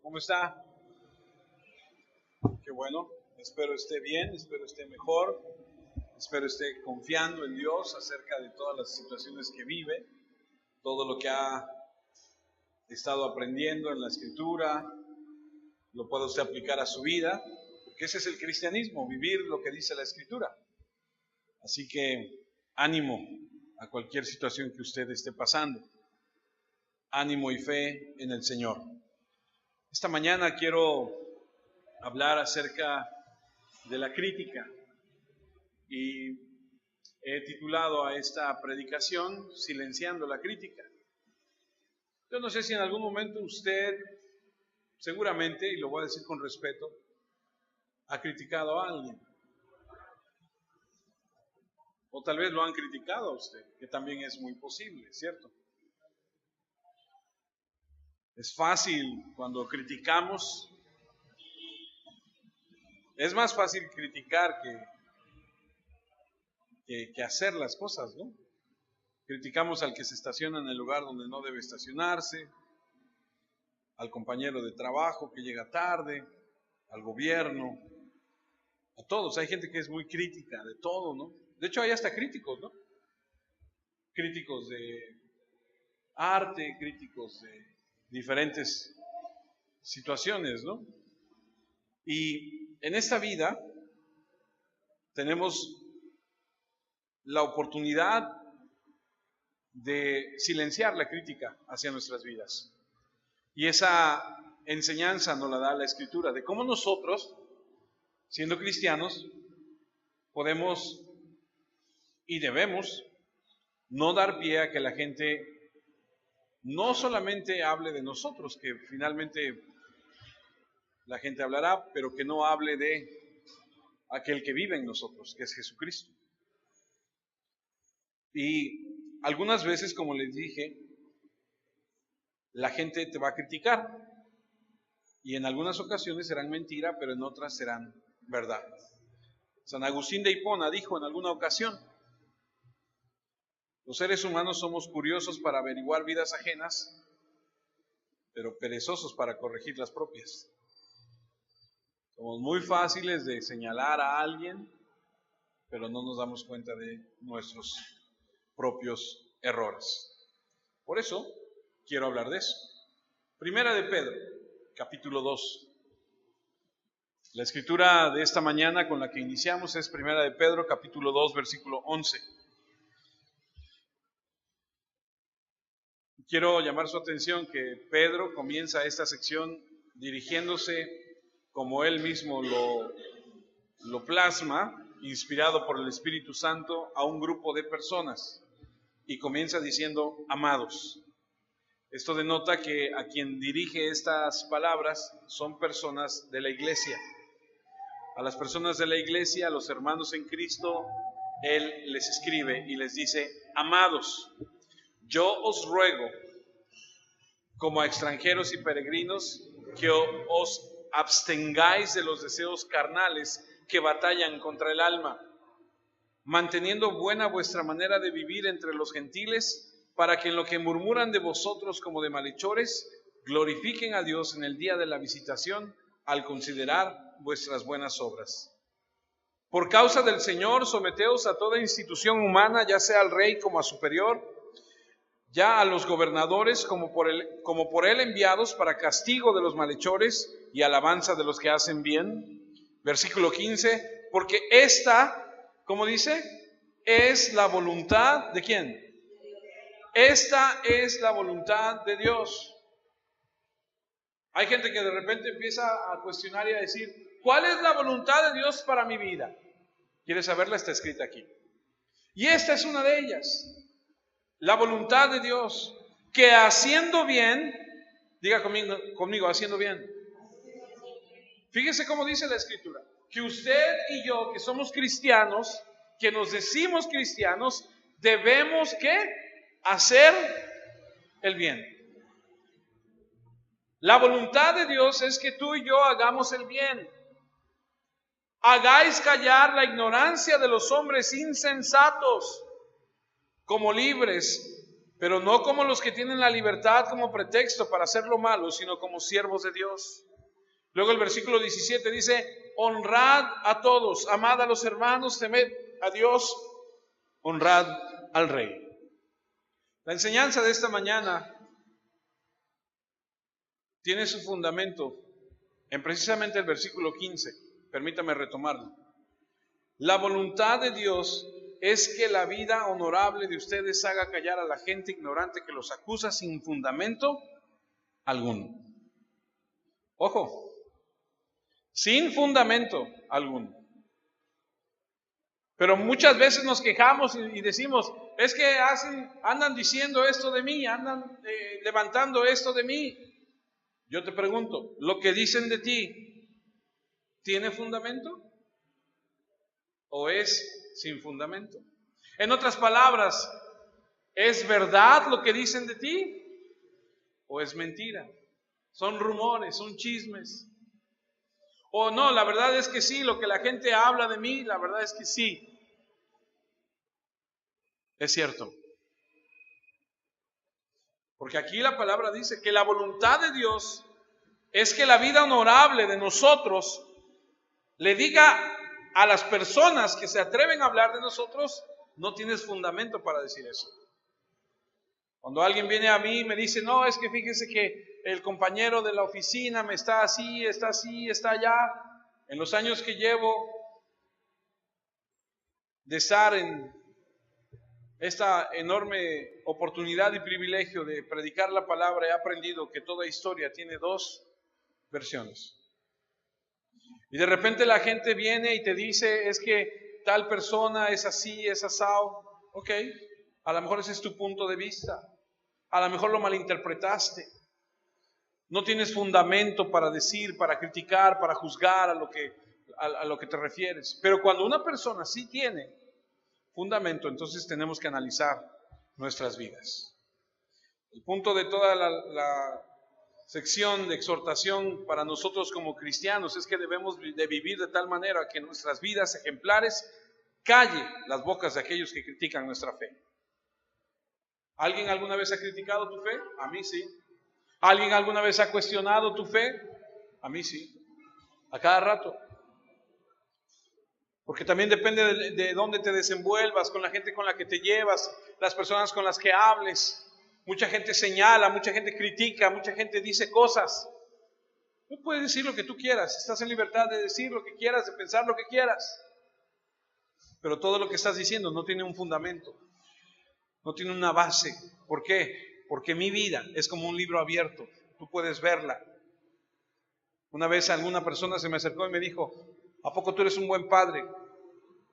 ¿Cómo está? Qué bueno. Espero esté bien, espero esté mejor, espero esté confiando en Dios acerca de todas las situaciones que vive, todo lo que ha estado aprendiendo en la Escritura, lo puede usted aplicar a su vida, porque ese es el cristianismo, vivir lo que dice la Escritura. Así que ánimo a cualquier situación que usted esté pasando. Ánimo y fe en el Señor. Esta mañana quiero hablar acerca de la crítica y he titulado a esta predicación Silenciando la crítica. Yo no sé si en algún momento usted, seguramente, y lo voy a decir con respeto, ha criticado a alguien. O tal vez lo han criticado a usted, que también es muy posible, ¿cierto? Es fácil cuando criticamos, es más fácil criticar que hacer las cosas, ¿no? Criticamos al que se estaciona en el lugar donde no debe estacionarse, al compañero de trabajo que llega tarde, al gobierno, a todos. Hay gente que es muy crítica de todo, ¿no? De hecho, hay hasta críticos, ¿no? Críticos de arte, críticos de diferentes situaciones, ¿no? Y en esta vida tenemos la oportunidad de silenciar la crítica hacia nuestras vidas. Y esa enseñanza nos la da la Escritura, de cómo nosotros, siendo cristianos, podemos y debemos no dar pie a que la gente no solamente hable de nosotros, que finalmente la gente hablará, pero que no hable de aquel que vive en nosotros, que es Jesucristo. Y algunas veces, como les dije, la gente te va a criticar y en algunas ocasiones serán mentira, pero en otras serán verdad. San Agustín de Hipona dijo en alguna ocasión: los seres humanos somos curiosos para averiguar vidas ajenas, pero perezosos para corregir las propias. Somos muy fáciles de señalar a alguien, pero no nos damos cuenta de nuestros propios errores. Por eso quiero hablar de eso. Primera de Pedro, capítulo 2. La escritura de esta mañana con la que iniciamos es Primera de Pedro, capítulo 2, versículo 11. Quiero llamar su atención que Pedro comienza esta sección dirigiéndose, como él mismo lo plasma, inspirado por el Espíritu Santo, a un grupo de personas. Y comienza diciendo: amados. Esto denota que a quien dirige estas palabras son personas de la iglesia. A las personas de la iglesia, a los hermanos en Cristo, él les escribe y les dice: amados, yo os ruego, como a extranjeros y peregrinos, que os abstengáis de los deseos carnales que batallan contra el alma, manteniendo buena vuestra manera de vivir entre los gentiles, para que en lo que murmuran de vosotros como de malhechores, glorifiquen a Dios en el día de la visitación, al considerar vuestras buenas obras. Por causa del Señor, someteos a toda institución humana, ya sea al rey como a superior, ya a los gobernadores como por él enviados para castigo de los malhechores y alabanza de los que hacen bien. Versículo 15, porque esta, ¿cómo dice? Es la voluntad ¿de quién? Esta es la voluntad de Dios. Hay gente que de repente empieza a cuestionar y a decir: ¿cuál es la voluntad de Dios para mi vida? ¿Quieres saberla? Está escrita aquí. Y esta es una de ellas. La voluntad de Dios, que haciendo bien, diga conmigo, haciendo bien. Fíjese cómo dice la Escritura, que usted y yo, que somos cristianos, que nos decimos cristianos, debemos ¿qué? Hacer el bien. La voluntad de Dios es que tú y yo hagamos el bien. Hagáis callar la ignorancia de los hombres insensatos, como libres, pero no como los que tienen la libertad como pretexto para hacer lo malo, sino como siervos de Dios. Luego el versículo 17 dice, honrad a todos, amad a los hermanos, temed a Dios, honrad al Rey. La enseñanza de esta mañana tiene su fundamento en precisamente el versículo 15. Permítame retomarlo. La voluntad de Dios es que la vida honorable de ustedes haga callar a la gente ignorante que los acusa sin fundamento alguno. Ojo, sin fundamento alguno. Pero muchas veces nos quejamos y decimos, es que andan diciendo esto de mí, andan levantando esto de mí. Yo te pregunto, ¿lo que dicen de ti tiene fundamento o es sin fundamento? En otras palabras, ¿es verdad lo que dicen de ti o es mentira? Son rumores, son chismes. O no, la verdad es que sí, lo que la gente habla de mí, la verdad es que sí. Es cierto. Porque aquí la palabra dice que la voluntad de Dios es que la vida honorable de nosotros le diga a las personas que se atreven a hablar de nosotros, no tienes fundamento para decir eso. Cuando alguien viene a mí y me dice, no, es que fíjese que el compañero de la oficina me está así, está allá. En los años que llevo de estar en esta enorme oportunidad y privilegio de predicar la palabra, he aprendido que toda historia tiene dos versiones. Y de repente la gente viene y te dice, es que tal persona es así, es asado. Ok, a lo mejor ese es tu punto de vista. A lo mejor lo malinterpretaste. No tienes fundamento para decir, para criticar, para juzgar a lo que te refieres. Pero cuando una persona sí tiene fundamento, entonces tenemos que analizar nuestras vidas. El punto de toda la sección de exhortación para nosotros como cristianos es que debemos de vivir de tal manera que nuestras vidas ejemplares calle las bocas de aquellos que critican nuestra fe. ¿Alguien alguna vez ha criticado tu fe? A mí sí. ¿Alguien alguna vez ha cuestionado tu fe? A mí sí. A cada rato. Porque también depende de dónde te desenvuelvas, con la gente con la que te llevas, las personas con las que hables. Mucha gente señala, mucha gente critica, mucha gente dice cosas. Tú puedes decir lo que tú quieras, estás en libertad de decir lo que quieras, de pensar lo que quieras. Pero todo lo que estás diciendo no tiene un fundamento, no tiene una base. ¿Por qué? Porque mi vida es como un libro abierto, tú puedes verla. Una vez alguna persona se me acercó y me dijo, ¿a poco tú eres un buen padre?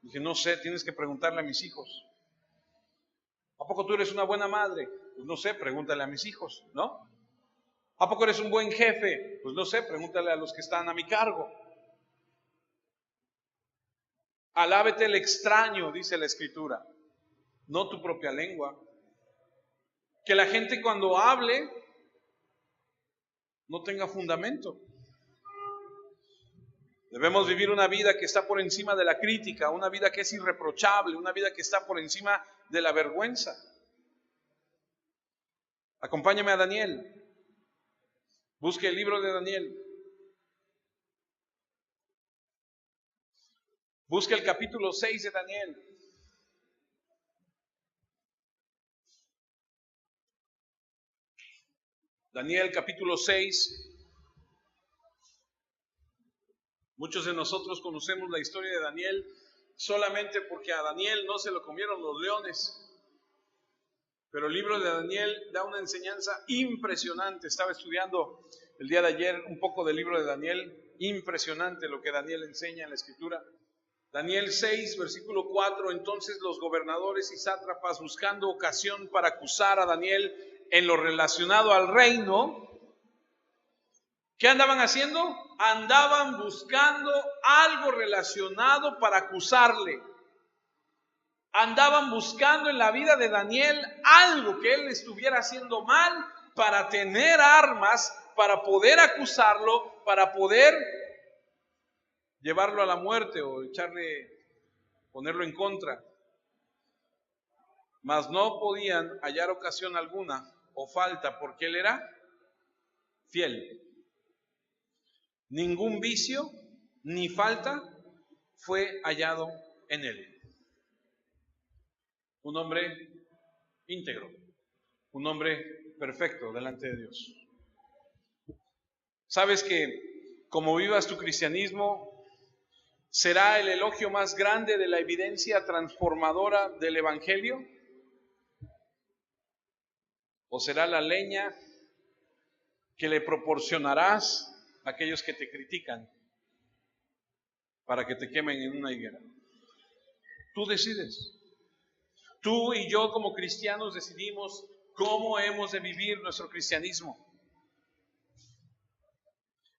Dije, no sé, tienes que preguntarle a mis hijos. ¿A poco tú eres una buena madre? Pues no sé, pregúntale a mis hijos, ¿no? ¿A poco eres un buen jefe? Pues no sé, pregúntale a los que están a mi cargo. Alábete el extraño, dice la Escritura, no tu propia lengua. Que la gente cuando hable no tenga fundamento. Debemos vivir una vida que está por encima de la crítica, una vida que es irreprochable, una vida que está por encima de la vergüenza. Acompáñame a Daniel. Busque el libro de Daniel. Busque el capítulo 6 de Daniel. Daniel capítulo 6. Muchos de nosotros conocemos la historia de Daniel solamente porque a Daniel no se lo comieron los leones. Pero el libro de Daniel da una enseñanza impresionante. Estaba estudiando el día de ayer un poco del libro de Daniel. Impresionante lo que Daniel enseña en la Escritura. Daniel 6, versículo 4. Entonces los gobernadores y sátrapas, buscando ocasión para acusar a Daniel en lo relacionado al reino, ¿qué andaban haciendo? Andaban buscando algo relacionado para acusarle. Andaban buscando en la vida de Daniel algo que él estuviera haciendo mal para tener armas, para poder acusarlo, para poder llevarlo a la muerte o ponerlo en contra. mas no podían hallar ocasión alguna o falta, porque él era fiel. Ningún vicio ni falta fue hallado en él. Un hombre íntegro, un hombre perfecto delante de Dios. ¿Sabes que como vivas tu cristianismo, será el elogio más grande de la evidencia transformadora del Evangelio? ¿O será la leña que le proporcionarás a aquellos que te critican para que te quemen en una higuera? Tú decides. Tú y yo como cristianos decidimos cómo hemos de vivir nuestro cristianismo.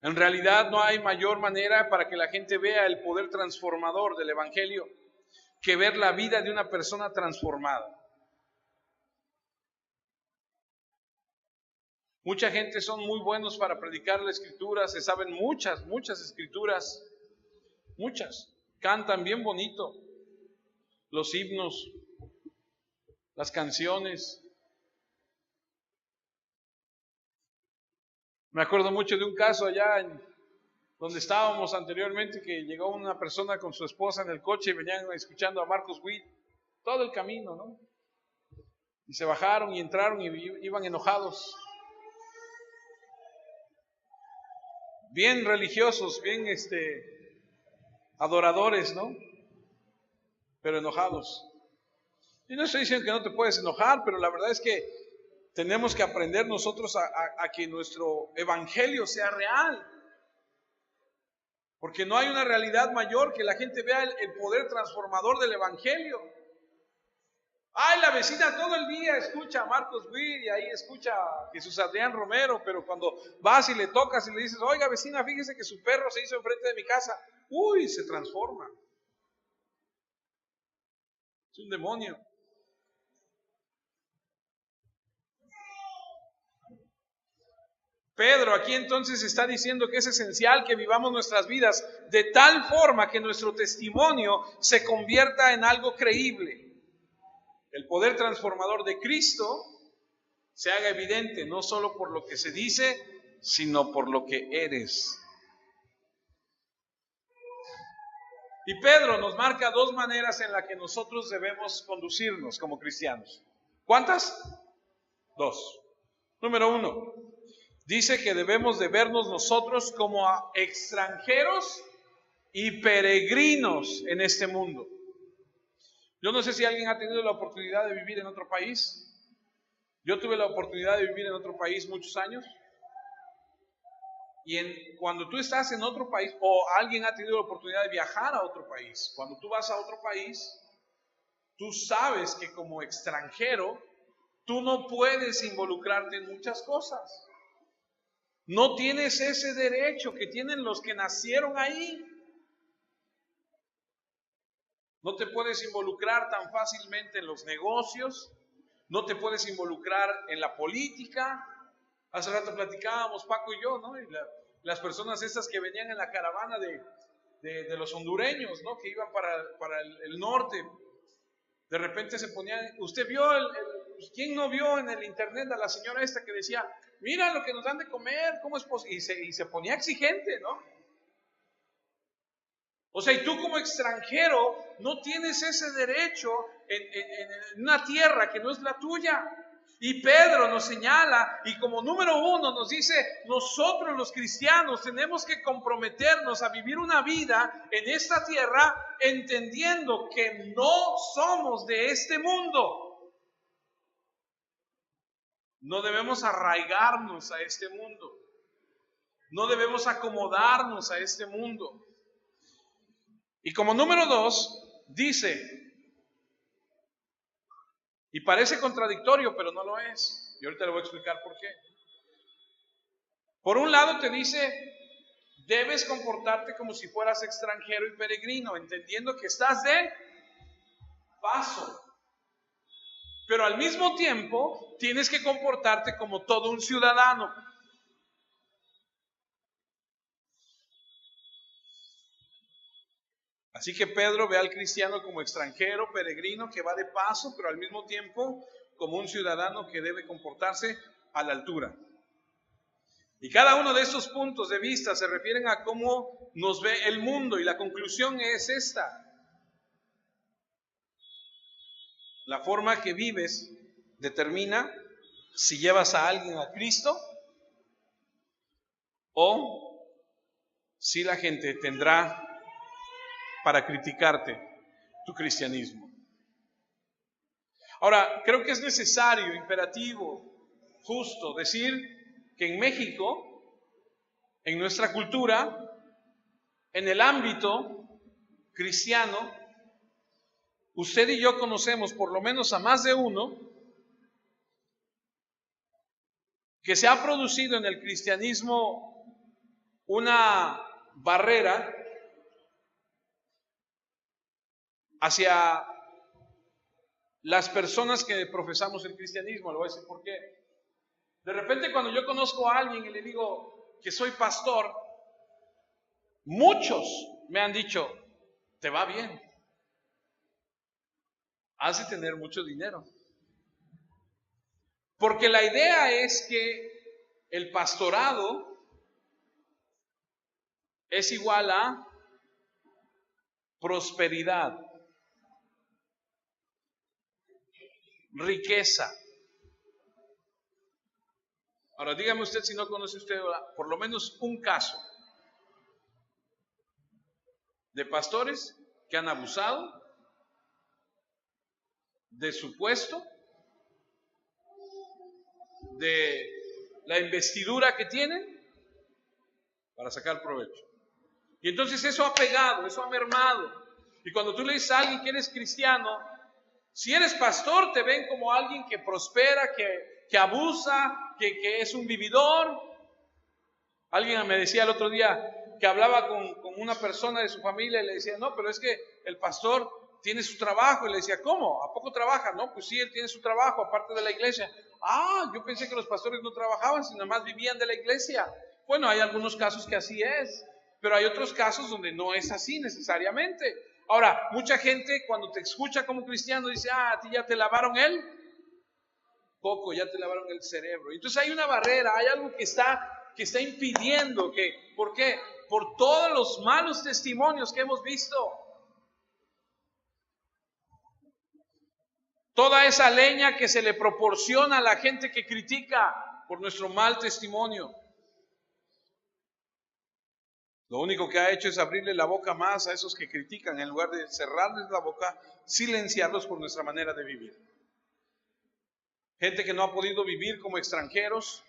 En realidad no hay mayor manera para que la gente vea el poder transformador del Evangelio que ver la vida de una persona transformada. Mucha gente son muy buenos para predicar la escritura, se saben muchas escrituras, muchas. Cantan bien bonito los himnos, las canciones. Me acuerdo mucho de un caso allá donde estábamos anteriormente, que llegó una persona con su esposa en el coche y venían escuchando a Marcos Witt todo el camino, ¿no? Y se bajaron y entraron y iban enojados. Bien religiosos, bien adoradores, ¿no? Pero enojados. Y no estoy diciendo que no te puedes enojar, pero la verdad es que tenemos que aprender nosotros a que nuestro evangelio sea real. Porque no hay una realidad mayor que la gente vea el poder transformador del evangelio. Ay, la vecina todo el día escucha a Marcos Witt y ahí escucha a Jesús Adrián Romero, pero cuando vas y le tocas y le dices, oiga vecina, fíjese que su perro se hizo enfrente de mi casa, uy, se transforma. Es un demonio. Pedro aquí entonces está diciendo que es esencial que vivamos nuestras vidas de tal forma que nuestro testimonio se convierta en algo creíble. El poder transformador de Cristo se haga evidente no solo por lo que se dice, sino por lo que eres. Y Pedro nos marca dos maneras en las que nosotros debemos conducirnos como cristianos. ¿Cuántas? Dos. Número uno, dice que debemos de vernos nosotros como extranjeros y peregrinos en este mundo. Yo no sé si alguien ha tenido la oportunidad de vivir en otro país. Yo tuve la oportunidad de vivir en otro país muchos años. Y cuando tú estás en otro país, o alguien ha tenido la oportunidad de viajar a otro país, cuando tú vas a otro país, tú sabes que como extranjero, tú no puedes involucrarte en muchas cosas. No tienes ese derecho que tienen los que nacieron ahí. No te puedes involucrar tan fácilmente en los negocios, no te puedes involucrar en la política. Hace rato platicábamos Paco y yo, ¿no? Y las personas estas que venían en la caravana de los hondureños, ¿no? Que iban para el norte. De repente se ponían, usted vio, ¿quién no vio en el internet a la señora esta que decía, mira lo que nos dan de comer, cómo es posible? Y se ponía exigente, ¿no? O sea, y tú como extranjero no tienes ese derecho en una tierra que no es la tuya. Y Pedro nos señala, y como número uno nos dice, nosotros los cristianos tenemos que comprometernos a vivir una vida en esta tierra entendiendo que no somos de este mundo. No debemos arraigarnos a este mundo. No debemos acomodarnos a este mundo. Y como número dos, dice, y parece contradictorio, pero no lo es. Y ahorita le voy a explicar por qué. Por un lado te dice, debes comportarte como si fueras extranjero y peregrino, entendiendo que estás de paso. Pero al mismo tiempo, tienes que comportarte como todo un ciudadano. Así que Pedro ve al cristiano como extranjero, peregrino, que va de paso, pero al mismo tiempo como un ciudadano que debe comportarse a la altura. Y cada uno de estos puntos de vista se refieren a cómo nos ve el mundo, y la conclusión es esta: la forma que vives determina si llevas a alguien a Cristo o si la gente tendrá para criticarte tu cristianismo. Ahora, creo que es necesario, imperativo, justo decir que en México, en nuestra cultura, en el ámbito cristiano, usted y yo conocemos por lo menos a más de uno que se ha producido en el cristianismo una barrera hacia las personas que profesamos el cristianismo. Le voy a decir por qué. De repente, cuando yo conozco a alguien y le digo que soy pastor, muchos me han dicho: te va bien, has de tener mucho dinero. Porque la idea es que el pastorado es igual a prosperidad, riqueza. Ahora dígame usted, si no conoce usted por lo menos un caso de pastores que han abusado de su puesto, de la investidura que tienen para sacar provecho. Y entonces eso ha pegado, eso ha mermado. Y cuando tú le dices a alguien que eres cristiano, si eres pastor, te ven como alguien que prospera, que abusa, que es un vividor. Alguien me decía el otro día que hablaba con una persona de su familia y le decía: no, pero es que el pastor tiene su trabajo. Y le decía: ¿cómo? ¿A poco trabaja? No, pues sí, él tiene su trabajo aparte de la iglesia. Ah, yo pensé que los pastores no trabajaban, sino más vivían de la iglesia. Bueno, hay algunos casos que así es, pero hay otros casos donde no es así necesariamente. Ahora, mucha gente cuando te escucha como cristiano dice: ah, a ti ya te lavaron el coco, ya te lavaron el cerebro. Entonces hay una barrera, hay algo que está impidiendo que, ¿por qué? Por todos los malos testimonios que hemos visto. Toda esa leña que se le proporciona a la gente que critica por nuestro mal testimonio. Lo único que ha hecho es abrirle la boca más a esos que critican, en lugar de cerrarles la boca, silenciarlos por nuestra manera de vivir. Gente que no ha podido vivir como extranjeros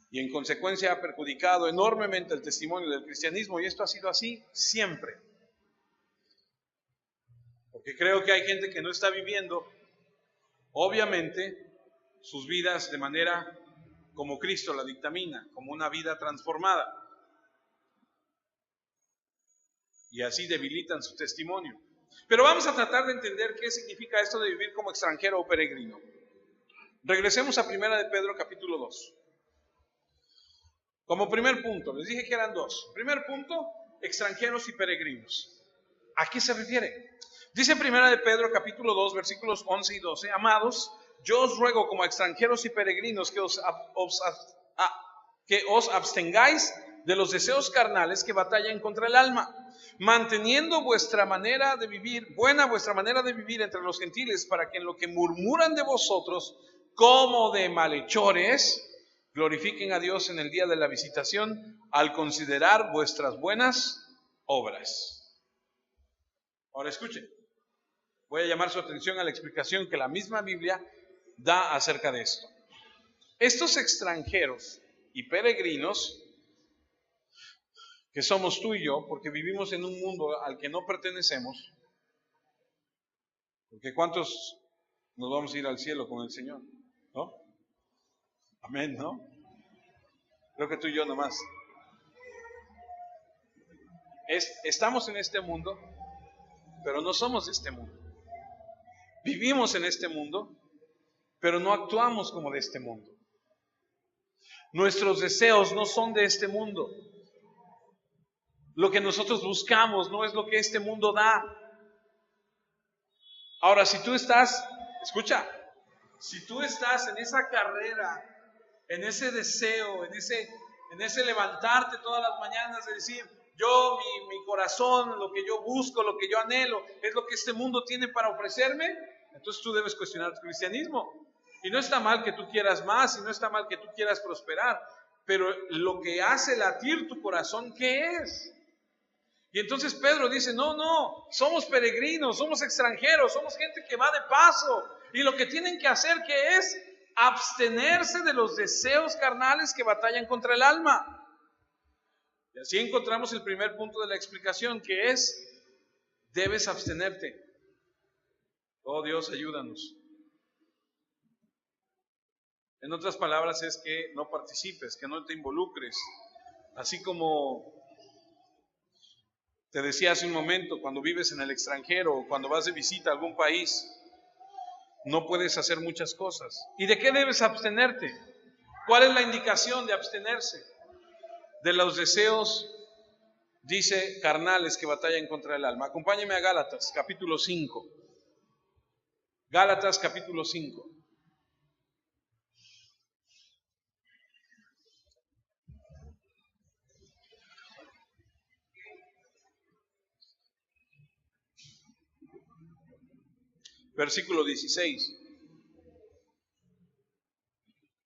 y en consecuencia ha perjudicado enormemente el testimonio del cristianismo, y esto ha sido así siempre. Porque creo que hay gente que no está viviendo, obviamente, sus vidas de manera como Cristo la dictamina, como una vida transformada. Y así debilitan su testimonio. Pero vamos a tratar de entender qué significa esto de vivir como extranjero o peregrino. Regresemos a 1 de Pedro capítulo 2. Como primer punto, les dije que eran dos. Primer punto, extranjeros y peregrinos. ¿A qué se refiere? Dice 1 de Pedro capítulo 2 versículos 11 y 12: amados, yo os ruego como extranjeros y peregrinos que os abstengáis de los deseos carnales que batallan contra el alma, manteniendo vuestra manera de vivir, buena vuestra manera de vivir entre los gentiles, para que en lo que murmuran de vosotros como de malhechores, glorifiquen a Dios en el día de la visitación, al considerar vuestras buenas obras. Ahora escuchen, voy a llamar su atención a la explicación que la misma Biblia da acerca de esto. Estos extranjeros y peregrinos, que somos tú y yo, porque vivimos en un mundo al que no pertenecemos, porque ¿cuántos nos vamos a ir al cielo con el Señor? ¿No? Amén, ¿no? Creo que tú y yo nomás. Estamos en este mundo, pero no somos de este mundo. Vivimos en este mundo, pero no actuamos como de este mundo. Nuestros deseos no son de este mundo. lo que nosotros buscamos, no es lo que este mundo da. Ahora, si tú estás, escucha, si tú estás en esa carrera, en ese deseo, en ese levantarte todas las mañanas de decir, yo, mi corazón, lo que yo busco, lo que yo anhelo, es lo que este mundo tiene para ofrecerme, entonces tú debes cuestionar tu cristianismo. Y no está mal que tú quieras más, y no está mal que tú quieras prosperar, pero lo que hace latir tu corazón, ¿qué es? Y entonces Pedro dice, no, somos peregrinos, somos extranjeros, somos gente que va de paso. Y lo que tienen que hacer, ¿qué es? Abstenerse de los deseos carnales que batallan contra el alma. Y así encontramos el primer punto de la explicación, que es, debes abstenerte. Oh Dios, ayúdanos. En otras palabras es que no participes, que no te involucres. Así como te decía hace un momento, cuando vives en el extranjero o cuando vas de visita a algún país, no puedes hacer muchas cosas. ¿Y de qué debes abstenerte? ¿Cuál es la indicación de abstenerse? De los deseos, dice, carnales que batallan contra el alma. Acompáñeme a Gálatas, capítulo 5. Gálatas, capítulo 5. Versículo 16.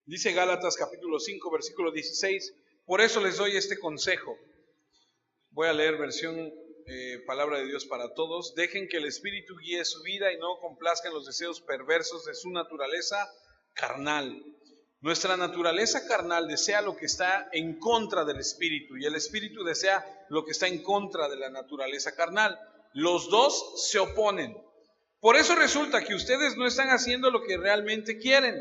Dice Gálatas capítulo 5, versículo 16. Por eso les doy este consejo. Voy a leer versión Palabra de Dios para todos. Dejen que el Espíritu guíe su vida y no complazcan los deseos perversos de su naturaleza carnal. Nuestra naturaleza carnal desea lo que está en contra del Espíritu y el Espíritu desea lo que está en contra de la naturaleza carnal. Los dos se oponen. Por eso resulta que ustedes no están haciendo lo que realmente quieren.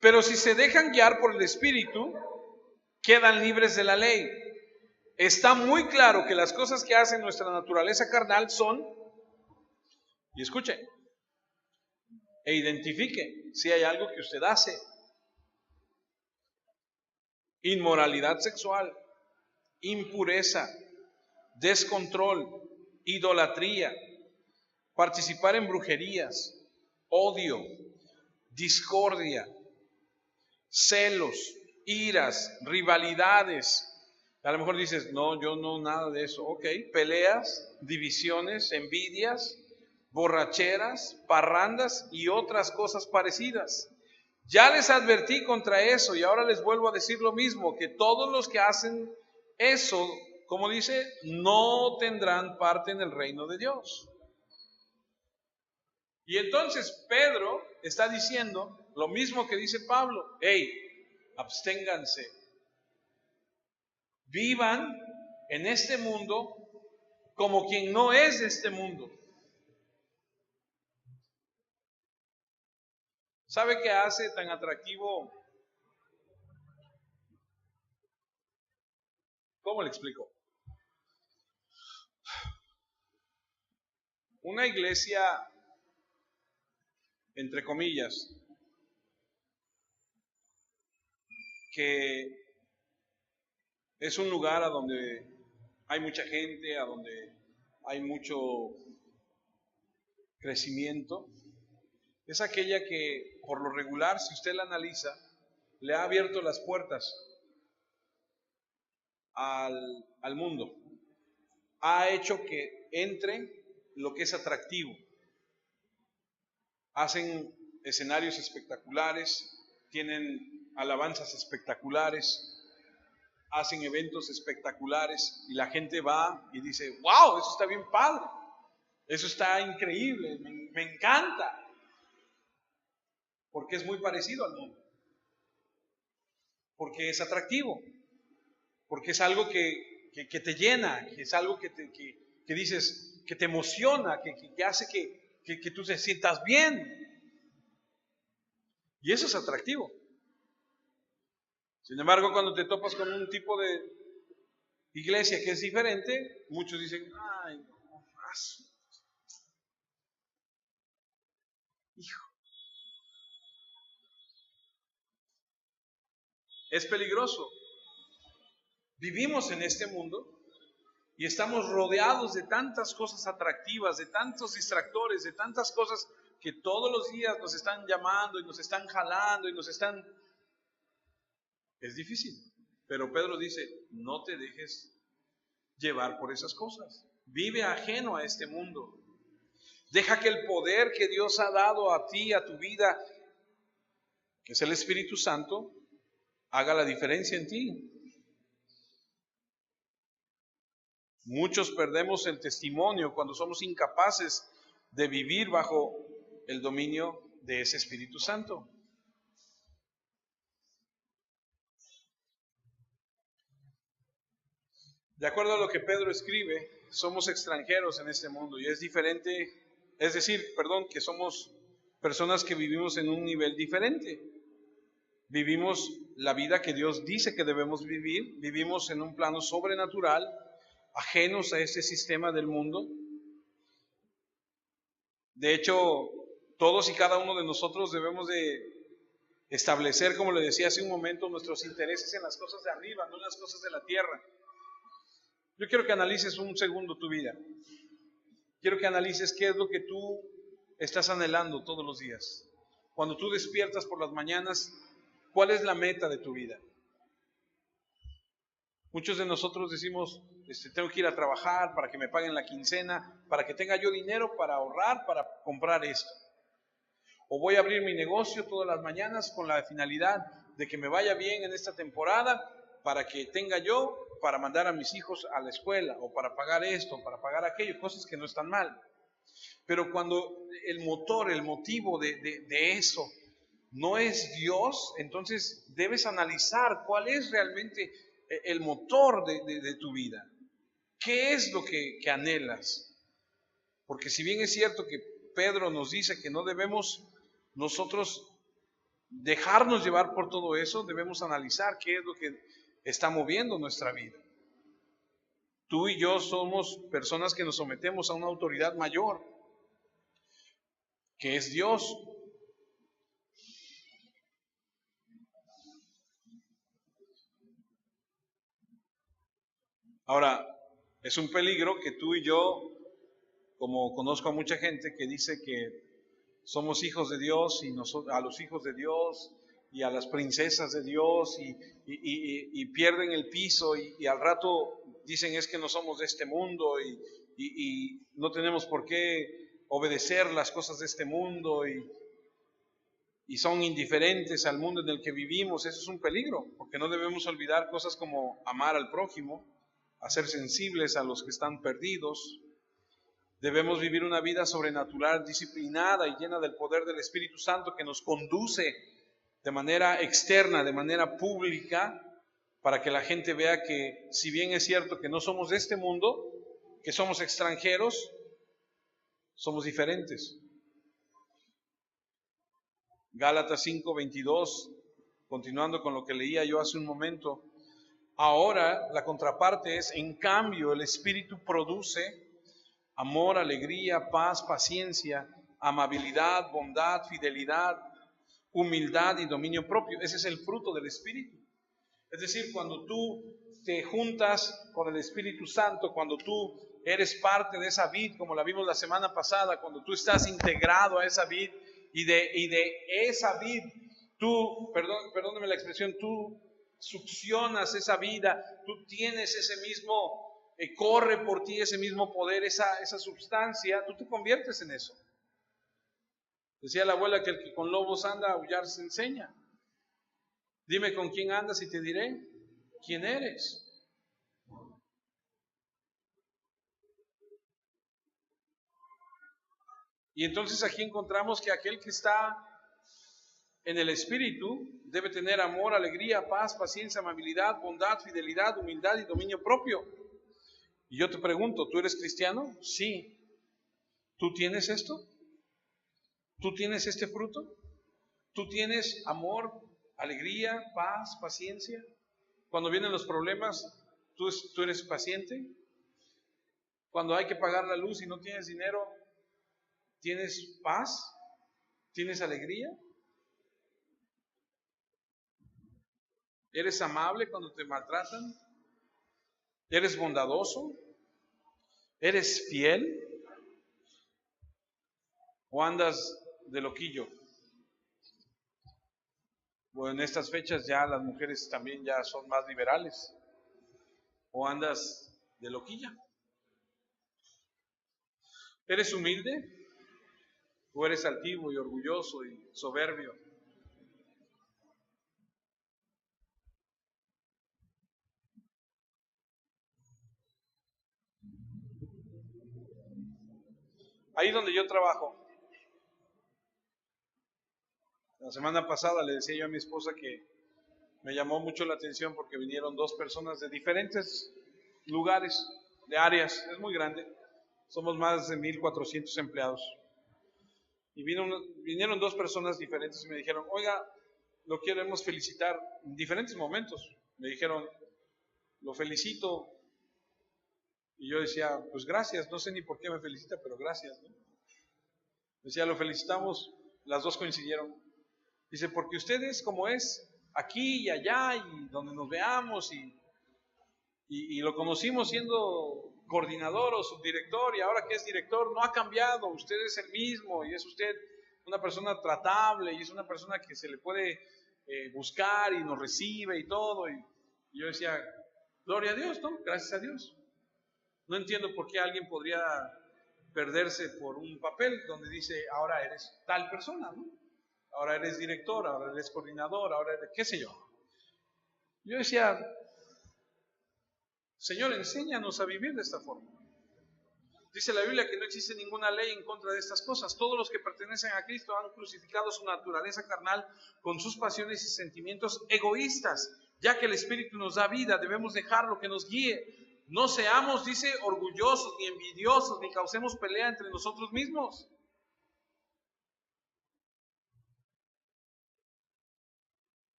Pero si se dejan guiar por el Espíritu, quedan libres de la ley. Está muy claro que las cosas que hace nuestra naturaleza carnal son, y escuchen, e identifique si hay algo que usted hace. Inmoralidad sexual, impureza, descontrol, idolatría, participar en brujerías, odio, discordia, celos, iras, rivalidades. A lo mejor dices, no, yo no, nada de eso. Ok, peleas, divisiones, envidias, borracheras, parrandas y otras cosas parecidas. Ya les advertí contra eso y ahora les vuelvo a decir lo mismo, que todos los que hacen eso, como dice, no tendrán parte en el reino de Dios. Y entonces Pedro está diciendo lo mismo que dice Pablo. Hey, absténganse. Vivan en este mundo como quien no es de este mundo. ¿Sabe qué hace tan atractivo? ¿Cómo le explico? Una iglesia, entre comillas, que es un lugar a donde hay mucha gente, a donde hay mucho crecimiento, es aquella que por lo regular, si usted la analiza, le ha abierto las puertas al mundo. Ha hecho que entre lo que es atractivo. Hacen escenarios espectaculares, tienen alabanzas espectaculares, hacen eventos espectaculares y la gente va y dice, wow, eso está bien padre, eso está increíble, me encanta, porque es muy parecido al mundo, porque es atractivo, porque es algo que te llena, que es algo que dices, que te emociona, que hace que tú te sientas bien. Y eso es atractivo. Sin embargo, cuando te topas con un tipo de iglesia que es diferente, muchos dicen, ay, no, hijo. Es peligroso. Vivimos en este mundo Y estamos rodeados de tantas cosas atractivas, de tantos distractores, de tantas cosas que todos los días nos están llamando y nos están jalando y nos están... Es difícil. Pero Pedro dice, no te dejes llevar por esas cosas. Vive ajeno a este mundo. Deja que el poder que Dios ha dado a ti, a tu vida, que es el Espíritu Santo, haga la diferencia en ti. Muchos perdemos el testimonio cuando somos incapaces de vivir bajo el dominio de ese Espíritu Santo. De acuerdo a lo que Pedro escribe, somos extranjeros en este mundo y es diferente, es decir, que somos personas que vivimos en un nivel diferente. Vivimos la vida que Dios dice que debemos vivir, vivimos en un plano sobrenatural, ajenos a este sistema del mundo. De hecho, todos y cada uno de nosotros debemos de establecer, como le decía hace un momento, nuestros intereses en las cosas de arriba, no en las cosas de la tierra. Yo quiero que analices un segundo tu vida. Quiero que analices qué es lo que tú estás anhelando todos los días. Cuando tú despiertas por las mañanas, ¿cuál es la meta de tu vida? Muchos de nosotros decimos, tengo que ir a trabajar para que me paguen la quincena, para que tenga yo dinero para ahorrar, para comprar esto. O voy a abrir mi negocio todas las mañanas con la finalidad de que me vaya bien en esta temporada, para que tenga yo para mandar a mis hijos a la escuela, o para pagar esto, para pagar aquello, cosas que no están mal. Pero cuando el motor, el motivo de eso no es Dios, entonces debes analizar cuál es realmente el motor de tu vida. ¿Qué es lo que anhelas? Porque si bien es cierto que Pedro nos dice que no debemos nosotros dejarnos llevar por todo eso, debemos analizar qué es lo que está moviendo nuestra vida. Tú y yo somos personas que nos sometemos a una autoridad mayor, que es Dios. Ahora, es un peligro que tú y yo, como conozco a mucha gente que dice que somos hijos de Dios y a los hijos de Dios y a las princesas de Dios y pierden el piso y al rato dicen es que no somos de este mundo y no tenemos por qué obedecer las cosas de este mundo y son indiferentes al mundo en el que vivimos. Eso es un peligro, porque no debemos olvidar cosas como amar al prójimo, a ser sensibles a los que están perdidos. Debemos vivir una vida sobrenatural, disciplinada y llena del poder del Espíritu Santo que nos conduce de manera externa, de manera pública, para que la gente vea que si bien es cierto que no somos de este mundo, que somos extranjeros, somos diferentes. Gálatas 5:22, continuando con lo que leía yo hace un momento. Ahora la contraparte es, en cambio, el Espíritu produce amor, alegría, paz, paciencia, amabilidad, bondad, fidelidad, humildad y dominio propio. Ese es el fruto del Espíritu. Es decir, cuando tú te juntas con el Espíritu Santo, cuando tú eres parte de esa vid, como la vimos la semana pasada, cuando tú estás integrado a esa vid y de esa vid, tú, perdóname la expresión, tú succionas esa vida, tú tienes ese mismo, corre por ti ese mismo poder, esa sustancia, tú te conviertes en eso. Decía la abuela que el que con lobos anda, a aullar se enseña. Dime con quién andas y te diré quién eres. Y entonces aquí encontramos que aquel que está en el Espíritu debe tener amor, alegría, paz, paciencia, amabilidad, bondad, fidelidad, humildad y dominio propio. Y yo te pregunto, ¿tú eres cristiano? Sí. ¿Tú tienes esto? ¿Tú tienes este fruto? ¿Tú tienes amor, alegría, paz, paciencia? Cuando vienen los problemas, ¿tú eres paciente? Cuando hay que pagar la luz y no tienes dinero, ¿tienes paz? ¿Tienes alegría? ¿Eres amable cuando te maltratan? ¿Eres bondadoso? ¿Eres fiel o andas de loquillo? Bueno, en estas fechas ya las mujeres también ya son más liberales. ¿O andas de loquilla? ¿Eres humilde o eres altivo y orgulloso y soberbio? Ahí donde yo trabajo, la semana pasada le decía yo a mi esposa que me llamó mucho la atención porque vinieron dos personas de diferentes lugares, de áreas, es muy grande, somos más de 1,400 empleados. Y vinieron dos personas diferentes y me dijeron, oiga, lo queremos felicitar en diferentes momentos. Me dijeron, lo felicito. Y yo decía, pues gracias, no sé ni por qué me felicita, pero gracias, ¿no? Decía, lo felicitamos, las dos coincidieron. Dice, porque usted es como es, aquí y allá, y donde nos veamos, y lo conocimos siendo coordinador o subdirector, y ahora que es director, no ha cambiado, usted es el mismo, y es usted una persona tratable, y es una persona que se le puede buscar, y nos recibe, y todo, y yo decía, gloria a Dios, ¿no? Gracias a Dios. No entiendo por qué alguien podría perderse por un papel donde dice, ahora eres tal persona, ¿no? Ahora eres director, ahora eres coordinador, ahora eres, qué sé yo. Yo decía, Señor, enséñanos a vivir de esta forma. Dice la Biblia que no existe ninguna ley en contra de estas cosas. Todos los que pertenecen a Cristo han crucificado su naturaleza carnal con sus pasiones y sentimientos egoístas. Ya que el Espíritu nos da vida, debemos dejarlo que nos guíe. No seamos, dice, orgullosos, ni envidiosos, ni causemos pelea entre nosotros mismos.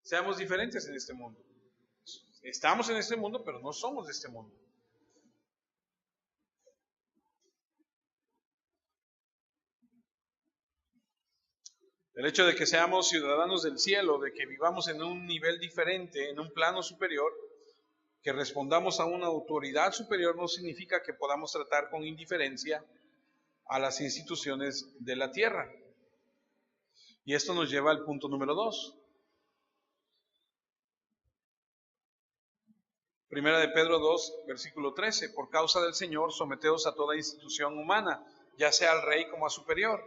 Seamos diferentes en este mundo. Estamos en este mundo, pero no somos de este mundo. El hecho de que seamos ciudadanos del cielo, de que vivamos en un nivel diferente, en un plano superior, que respondamos a una autoridad superior, no significa que podamos tratar con indiferencia a las instituciones de la tierra. Y esto nos lleva al punto número 2. Primera de Pedro 2, versículo 13. Por causa del Señor, someteos a toda institución humana, ya sea al rey como a superior,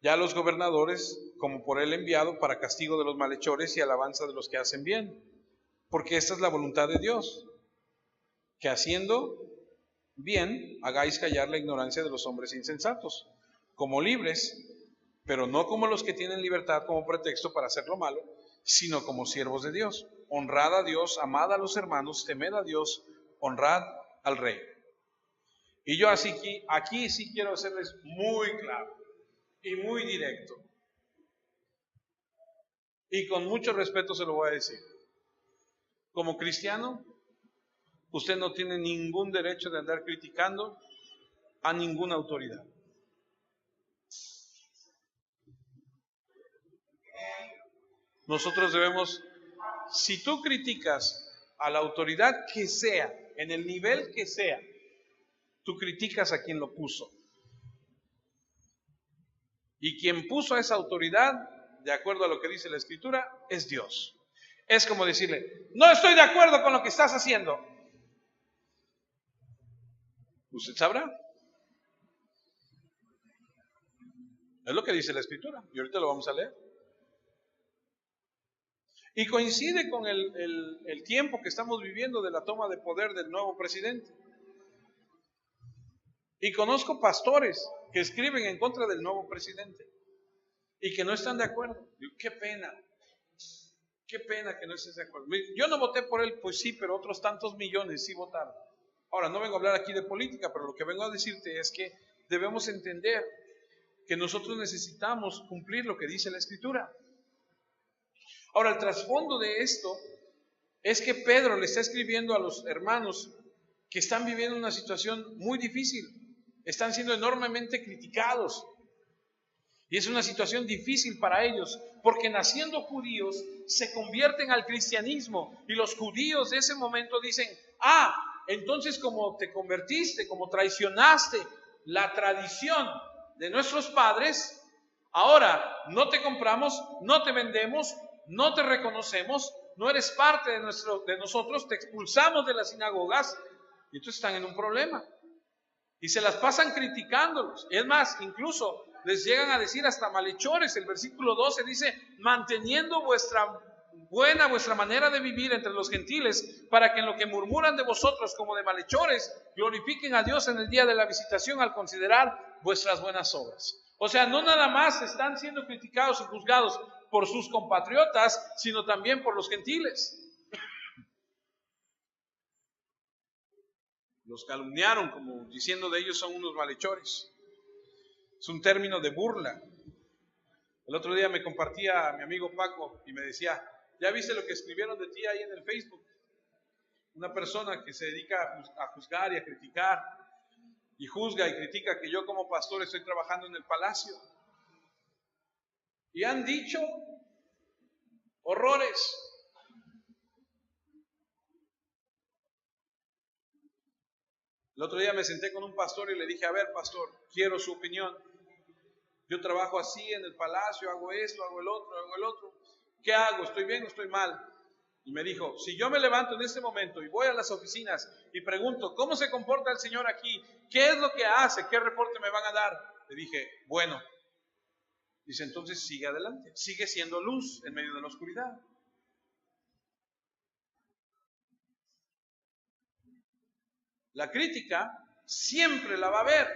ya a los gobernadores como por él enviado para castigo de los malhechores y alabanza de los que hacen bien. Porque esta es la voluntad de Dios, que haciendo bien hagáis callar la ignorancia de los hombres insensatos, como libres, pero no como los que tienen libertad como pretexto para hacer lo malo, sino como siervos de Dios. Honrad a Dios, amad a los hermanos, temed a Dios, honrad al rey. Y yo aquí sí quiero hacerles muy claro y muy directo. Y con mucho respeto se lo voy a decir. Como cristiano, usted no tiene ningún derecho de andar criticando a ninguna autoridad. Nosotros debemos, si tú criticas a la autoridad que sea, en el nivel que sea, tú criticas a quien lo puso. Y quien puso a esa autoridad, de acuerdo a lo que dice la Escritura, es Dios. Es como decirle, no estoy de acuerdo con lo que estás haciendo. ¿Usted sabrá? Es lo que dice la Escritura. Y ahorita lo vamos a leer. Y coincide con el tiempo que estamos viviendo de la toma de poder del nuevo presidente. Y conozco pastores que escriben en contra del nuevo presidente y que no están de acuerdo. Digo, qué pena que no estés de acuerdo. Yo no voté por él, pues sí, pero otros tantos millones sí votaron. Ahora, no vengo a hablar aquí de política, pero lo que vengo a decirte es que debemos entender que nosotros necesitamos cumplir lo que dice la Escritura. Ahora, el trasfondo de esto es que Pedro le está escribiendo a los hermanos que están viviendo una situación muy difícil. Están siendo enormemente criticados. Y es una situación difícil para ellos, porque naciendo judíos se convierten al cristianismo. Y los judíos de ese momento dicen, entonces como te convertiste, como traicionaste la tradición de nuestros padres, ahora no te compramos, no te vendemos, no te reconocemos, no eres parte de nosotros, te expulsamos de las sinagogas, y entonces están en un problema. Y se las pasan criticándolos. Es más, incluso les llegan a decir hasta malhechores. El versículo 12 dice, manteniendo vuestra manera de vivir entre los gentiles, para que en lo que murmuran de vosotros como de malhechores, glorifiquen a Dios en el día de la visitación al considerar vuestras buenas obras. O sea, no nada más están siendo criticados y juzgados por sus compatriotas, sino también por los gentiles. Los calumniaron como diciendo de ellos son unos malhechores. Es un término de burla. El otro día me compartía mi amigo Paco y me decía, ¿ya viste lo que escribieron de ti ahí en el Facebook? Una persona que se dedica a juzgar y a criticar, y juzga y critica que yo como pastor estoy trabajando en el palacio. Y han dicho horrores. El otro día me senté con un pastor y le dije, a ver, pastor, quiero su opinión. Yo trabajo así en el palacio, hago esto, hago el otro. ¿Qué hago? ¿Estoy bien o estoy mal? Y me dijo, si yo me levanto en este momento y voy a las oficinas y pregunto, ¿cómo se comporta el Señor aquí? ¿Qué es lo que hace? ¿Qué reporte me van a dar? Le dije, bueno. Dice, entonces sigue adelante. Sigue siendo luz en medio de la oscuridad. La crítica siempre la va a haber,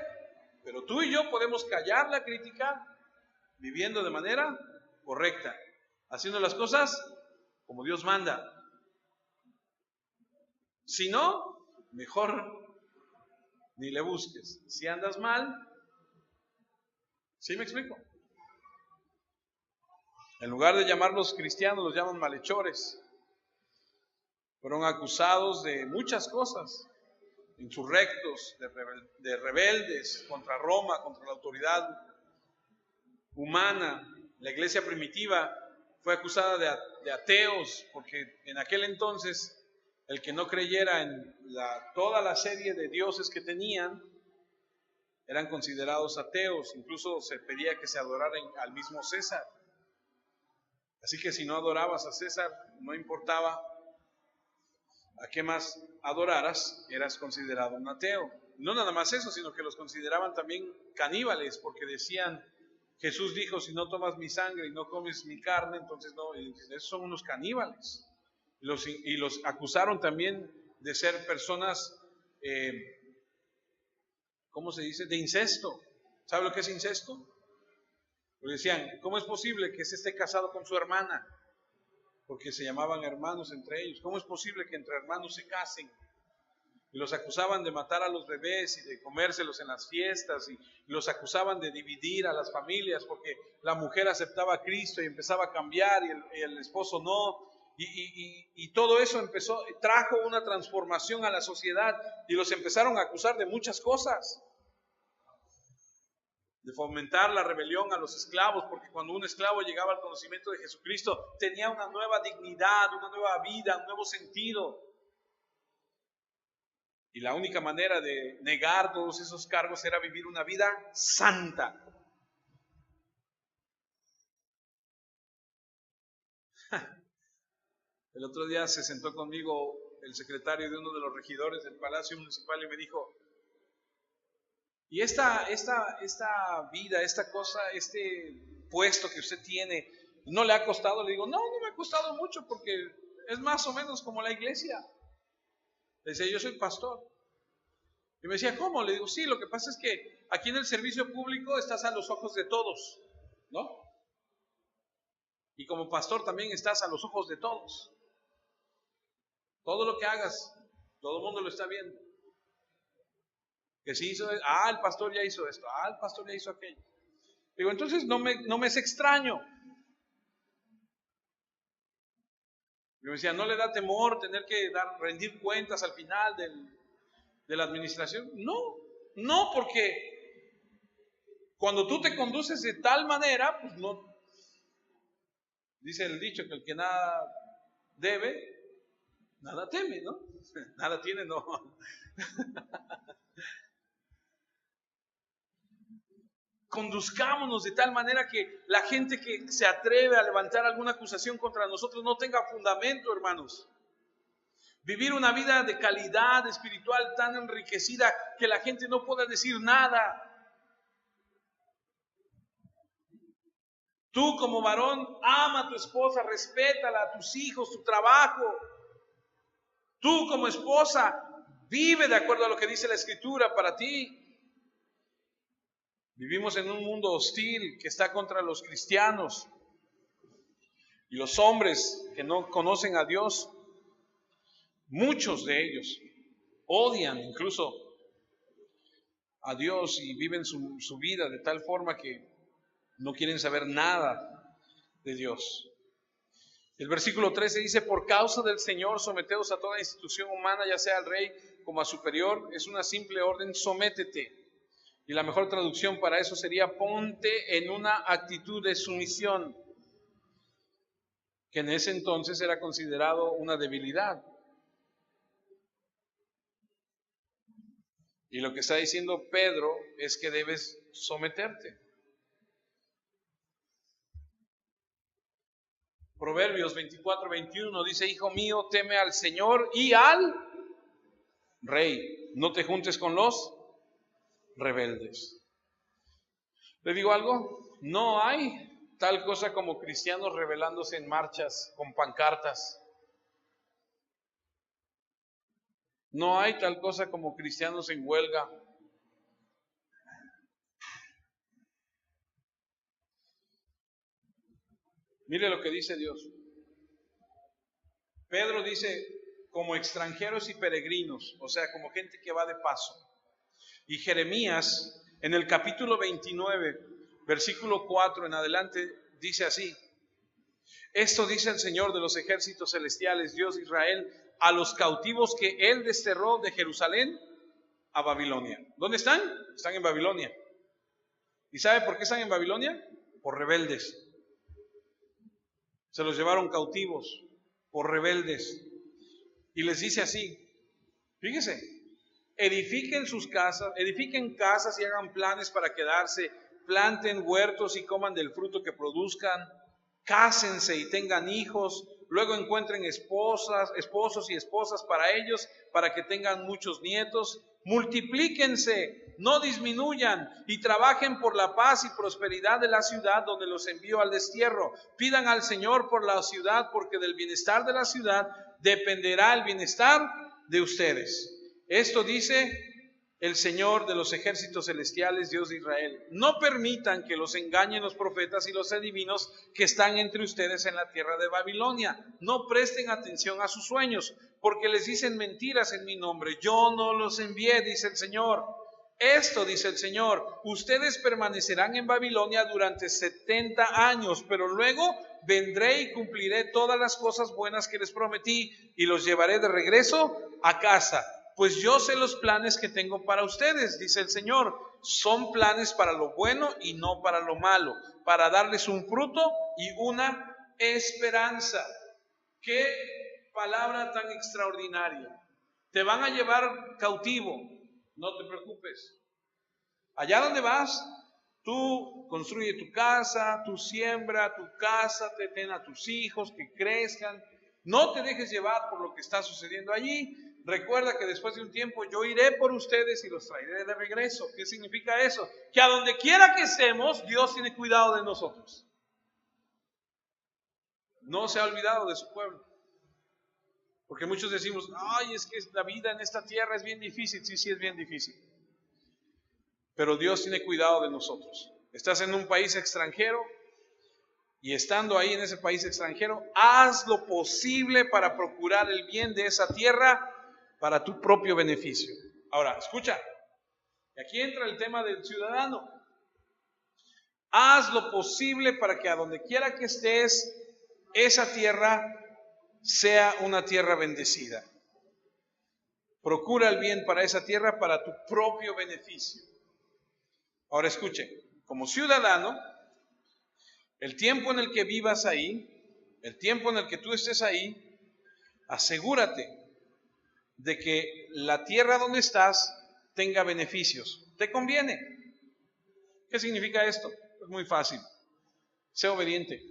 pero tú y yo podemos callar la crítica viviendo de manera correcta, haciendo las cosas como Dios manda. Si no, mejor ni le busques. Si andas mal, ¿sí me explico? En lugar de llamarlos cristianos, los llaman malhechores. Fueron acusados de muchas cosas, insurrectos, de rebeldes contra Roma, contra la autoridad humana. La iglesia primitiva fue acusada de ateos, porque en aquel entonces el que no creyera en toda la serie de dioses que tenían eran considerados ateos. Incluso se pedía que se adoraran al mismo César. Así que si no adorabas a César, no importaba a qué más adoraras, eras considerado un ateo. No nada más eso, sino que los consideraban también caníbales, porque decían, Jesús dijo, si no tomas mi sangre y no comes mi carne, entonces no, esos son unos caníbales. Y los acusaron también de ser personas, ¿cómo se dice? De incesto. ¿Sabe lo que es incesto? Pues decían, ¿cómo es posible que se esté casado con su hermana? Porque se llamaban hermanos entre ellos. ¿Cómo es posible que entre hermanos se casen? Y los acusaban de matar a los bebés y de comérselos en las fiestas, y los acusaban de dividir a las familias, porque la mujer aceptaba a Cristo y empezaba a cambiar y el esposo no. Y todo eso trajo una transformación a la sociedad, y los empezaron a acusar de muchas cosas. De fomentar la rebelión a los esclavos, porque cuando un esclavo llegaba al conocimiento de Jesucristo, tenía una nueva dignidad, una nueva vida, un nuevo sentido. Y la única manera de negar todos esos cargos era vivir una vida santa. El otro día se sentó conmigo el secretario de uno de los regidores del Palacio Municipal y me dijo, y esta vida, esta cosa, este puesto que usted tiene, ¿no le ha costado? Le digo, no me ha costado mucho, porque es más o menos como la iglesia. Le decía, yo soy pastor. Y me decía, ¿cómo? Le digo, sí, lo que pasa es que aquí en el servicio público estás a los ojos de todos, ¿no? Y como pastor también estás a los ojos de todos. Todo lo que hagas, todo el mundo lo está viendo. Que si hizo, el pastor ya hizo esto, el pastor ya hizo aquello. Digo, entonces no me es extraño. Y me decía, ¿no le da temor tener que rendir cuentas al final de la administración? No, porque cuando tú te conduces de tal manera, pues no, dice el dicho que el que nada debe, nada teme, ¿no? Nada tiene, no. Conduzcámonos de tal manera que la gente que se atreve a levantar alguna acusación contra nosotros no tenga fundamento, hermanos. Vivir una vida de calidad espiritual tan enriquecida que la gente no pueda decir nada. Tú como varón, ama a tu esposa, respétala, a tus hijos, tu trabajo. Tú como esposa, vive de acuerdo a lo que dice la Escritura para ti. Vivimos en un mundo hostil que está contra los cristianos. Y los hombres que no conocen a Dios, muchos de ellos odian incluso a Dios y viven su vida de tal forma que no quieren saber nada de Dios. El versículo 13 dice: por causa del Señor, someteos a toda institución humana, ya sea al rey como a superior. Es una simple orden: sométete. Y la mejor traducción para eso sería: ponte en una actitud de sumisión, que en ese entonces era considerado una debilidad. Y lo que está diciendo Pedro es que debes someterte. Proverbios 24:21 dice: hijo mío, teme al Señor y al rey. No te juntes con los rebeldes. ¿Le digo algo? No hay tal cosa como cristianos rebelándose en marchas con pancartas. No hay tal cosa como cristianos en huelga. Mire lo que dice Dios. Pedro dice: como extranjeros y peregrinos, o sea, como gente que va de paso. Y Jeremías, en el capítulo 29, versículo 4 en adelante, dice así: esto dice el Señor de los ejércitos celestiales, Dios de Israel, a los cautivos que Él desterró de Jerusalén a Babilonia. ¿Dónde están? Están en Babilonia. ¿Y sabe por qué están en Babilonia? Por rebeldes. Se los llevaron cautivos por rebeldes. Y les dice así, fíjese: edifiquen sus casas, edifiquen casas y hagan planes para quedarse, planten huertos y coman del fruto que produzcan, cásense y tengan hijos, luego encuentren esposos y esposas para ellos, para que tengan muchos nietos, multiplíquense, no disminuyan, y trabajen por la paz y prosperidad de la ciudad donde los envió al destierro. Pidan al Señor por la ciudad, porque del bienestar de la ciudad dependerá el bienestar de ustedes. Esto dice el Señor de los ejércitos celestiales, Dios de Israel. No permitan que los engañen los profetas y los adivinos que están entre ustedes en la tierra de Babilonia. No presten atención a sus sueños, porque les dicen mentiras en mi nombre. Yo no los envié, dice el Señor. Esto dice el Señor: ustedes permanecerán en Babilonia durante 70 años, pero luego vendré y cumpliré todas las cosas buenas que les prometí y los llevaré de regreso a casa. Pues yo sé los planes que tengo para ustedes, dice el Señor. Son planes para lo bueno y no para lo malo, para darles un fruto y una esperanza. Qué palabra tan extraordinaria. Te van a llevar cautivo, no te preocupes. Allá donde vas, tú construye tu casa, tú siembra tu casa, te ten a tus hijos que crezcan. No te dejes llevar por lo que está sucediendo allí. Recuerda que después de un tiempo yo iré por ustedes y los traeré de regreso. ¿Qué significa eso? Que a donde quiera que estemos, Dios tiene cuidado de nosotros. No se ha olvidado de su pueblo. Porque muchos decimos: ay, es que la vida en esta tierra es bien difícil. Sí, es bien difícil. Pero Dios tiene cuidado de nosotros. Estás en un país extranjero, y estando ahí en ese país extranjero, haz lo posible para procurar el bien de esa tierra para tu propio beneficio. Ahora, escucha, aquí entra el tema del ciudadano. Haz lo posible para que a donde quiera que estés, esa tierra sea una tierra bendecida. Procura el bien para esa tierra para tu propio beneficio. Ahora escuche, como ciudadano, el tiempo en el que vivas ahí, el tiempo en el que tú estés ahí, Asegúrate de que la tierra donde estás tenga beneficios. ¿Te conviene? ¿Qué significa esto? Es muy fácil. Sé obediente.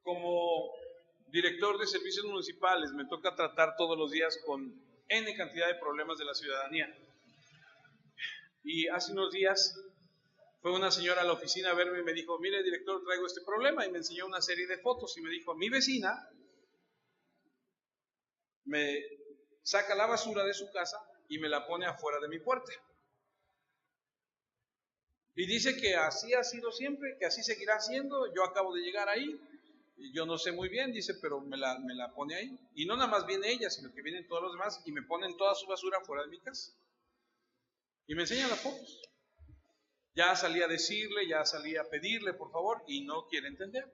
Como director de servicios municipales me toca tratar todos los días con N cantidad de problemas de la ciudadanía. Y hace unos días fue una señora a la oficina a verme y me dijo, mire director, traigo este problema, y me enseñó una serie de fotos y me dijo, mi vecina me saca la basura de su casa y me la pone afuera de mi puerta. Y dice que así ha sido siempre, que así seguirá siendo. Yo acabo de llegar ahí, y yo no sé muy bien, dice, pero me la pone ahí. Y no nada más viene ella, sino que vienen todos los demás y me ponen toda su basura afuera de mi casa. Y me enseñan las fotos. Ya salí a decirle, ya salí a pedirle, por favor, y no quiere entender.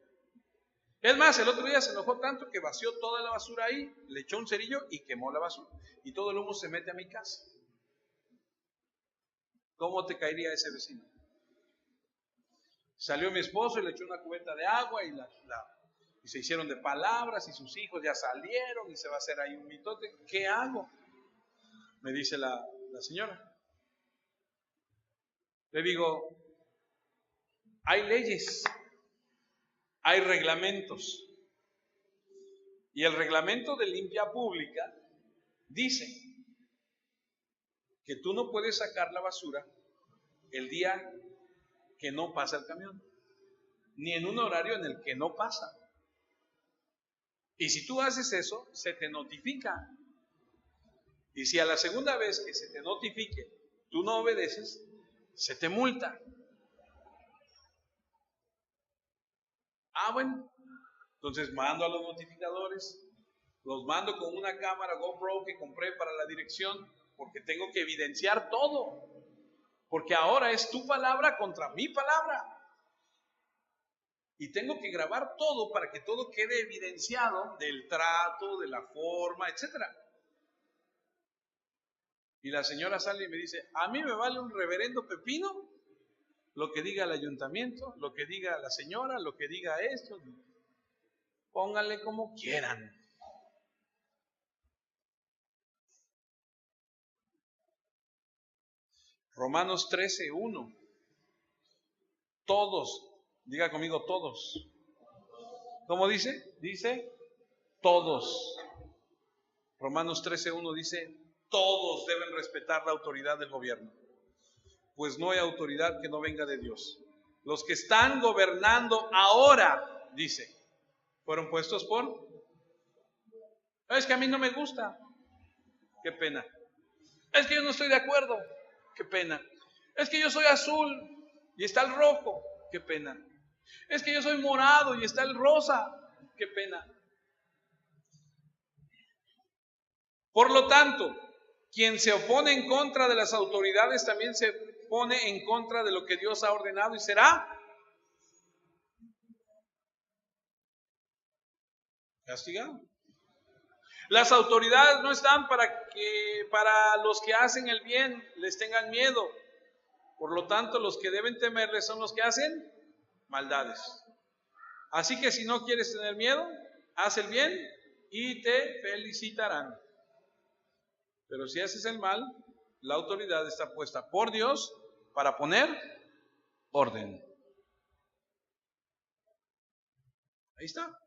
Es más, el otro día se enojó tanto que vació toda la basura ahí, le echó un cerillo y quemó la basura. Y todo el humo se mete a mi casa. ¿Cómo te caería ese vecino? Salió mi esposo y le echó una cubeta de agua y se hicieron de palabras y sus hijos ya salieron y se va a hacer ahí un mitote. ¿Qué hago? Me dice la señora. Le digo, hay leyes, hay reglamentos. Y el reglamento de limpia pública dice que tú no puedes sacar la basura el día que no pasa el camión, ni en un horario en el que no pasa. Y si tú haces eso, se te notifica. Y si a la segunda vez que se te notifique, tú no obedeces, se te multa. Ah, bueno. Entonces mando a los notificadores, los mando con una cámara GoPro que compré para la dirección, porque tengo que evidenciar todo. Porque ahora es tu palabra contra mi palabra. Y tengo que grabar todo para que todo quede evidenciado del trato, de la forma, etcétera. Y la señora sale y me dice, a mí me vale un reverendo pepino lo que diga el ayuntamiento, lo que diga la señora, lo que diga esto. Pónganle como quieran. Romanos 13:1. Todos, diga conmigo todos. ¿Cómo dice? Dice todos. Romanos 13:1 dice, todos deben respetar la autoridad del gobierno, pues no hay autoridad que no venga de Dios. Los que están gobernando ahora, dice, fueron puestos por... Es que a mí no me gusta. Qué pena. Es que yo no estoy de acuerdo. Qué pena. Es que yo soy azul y está el rojo. Qué pena. Es que yo soy morado y está el rosa. Qué pena. Por lo tanto, quien se opone en contra de las autoridades también se pone en contra de lo que Dios ha ordenado y será castigado. Las autoridades no están para los que hacen el bien les tengan miedo. Por lo tanto, los que deben temerles son los que hacen maldades. Así que si no quieres tener miedo, haz el bien y te felicitarán. Pero si haces el mal, la autoridad está puesta por Dios para poner orden. Ahí está.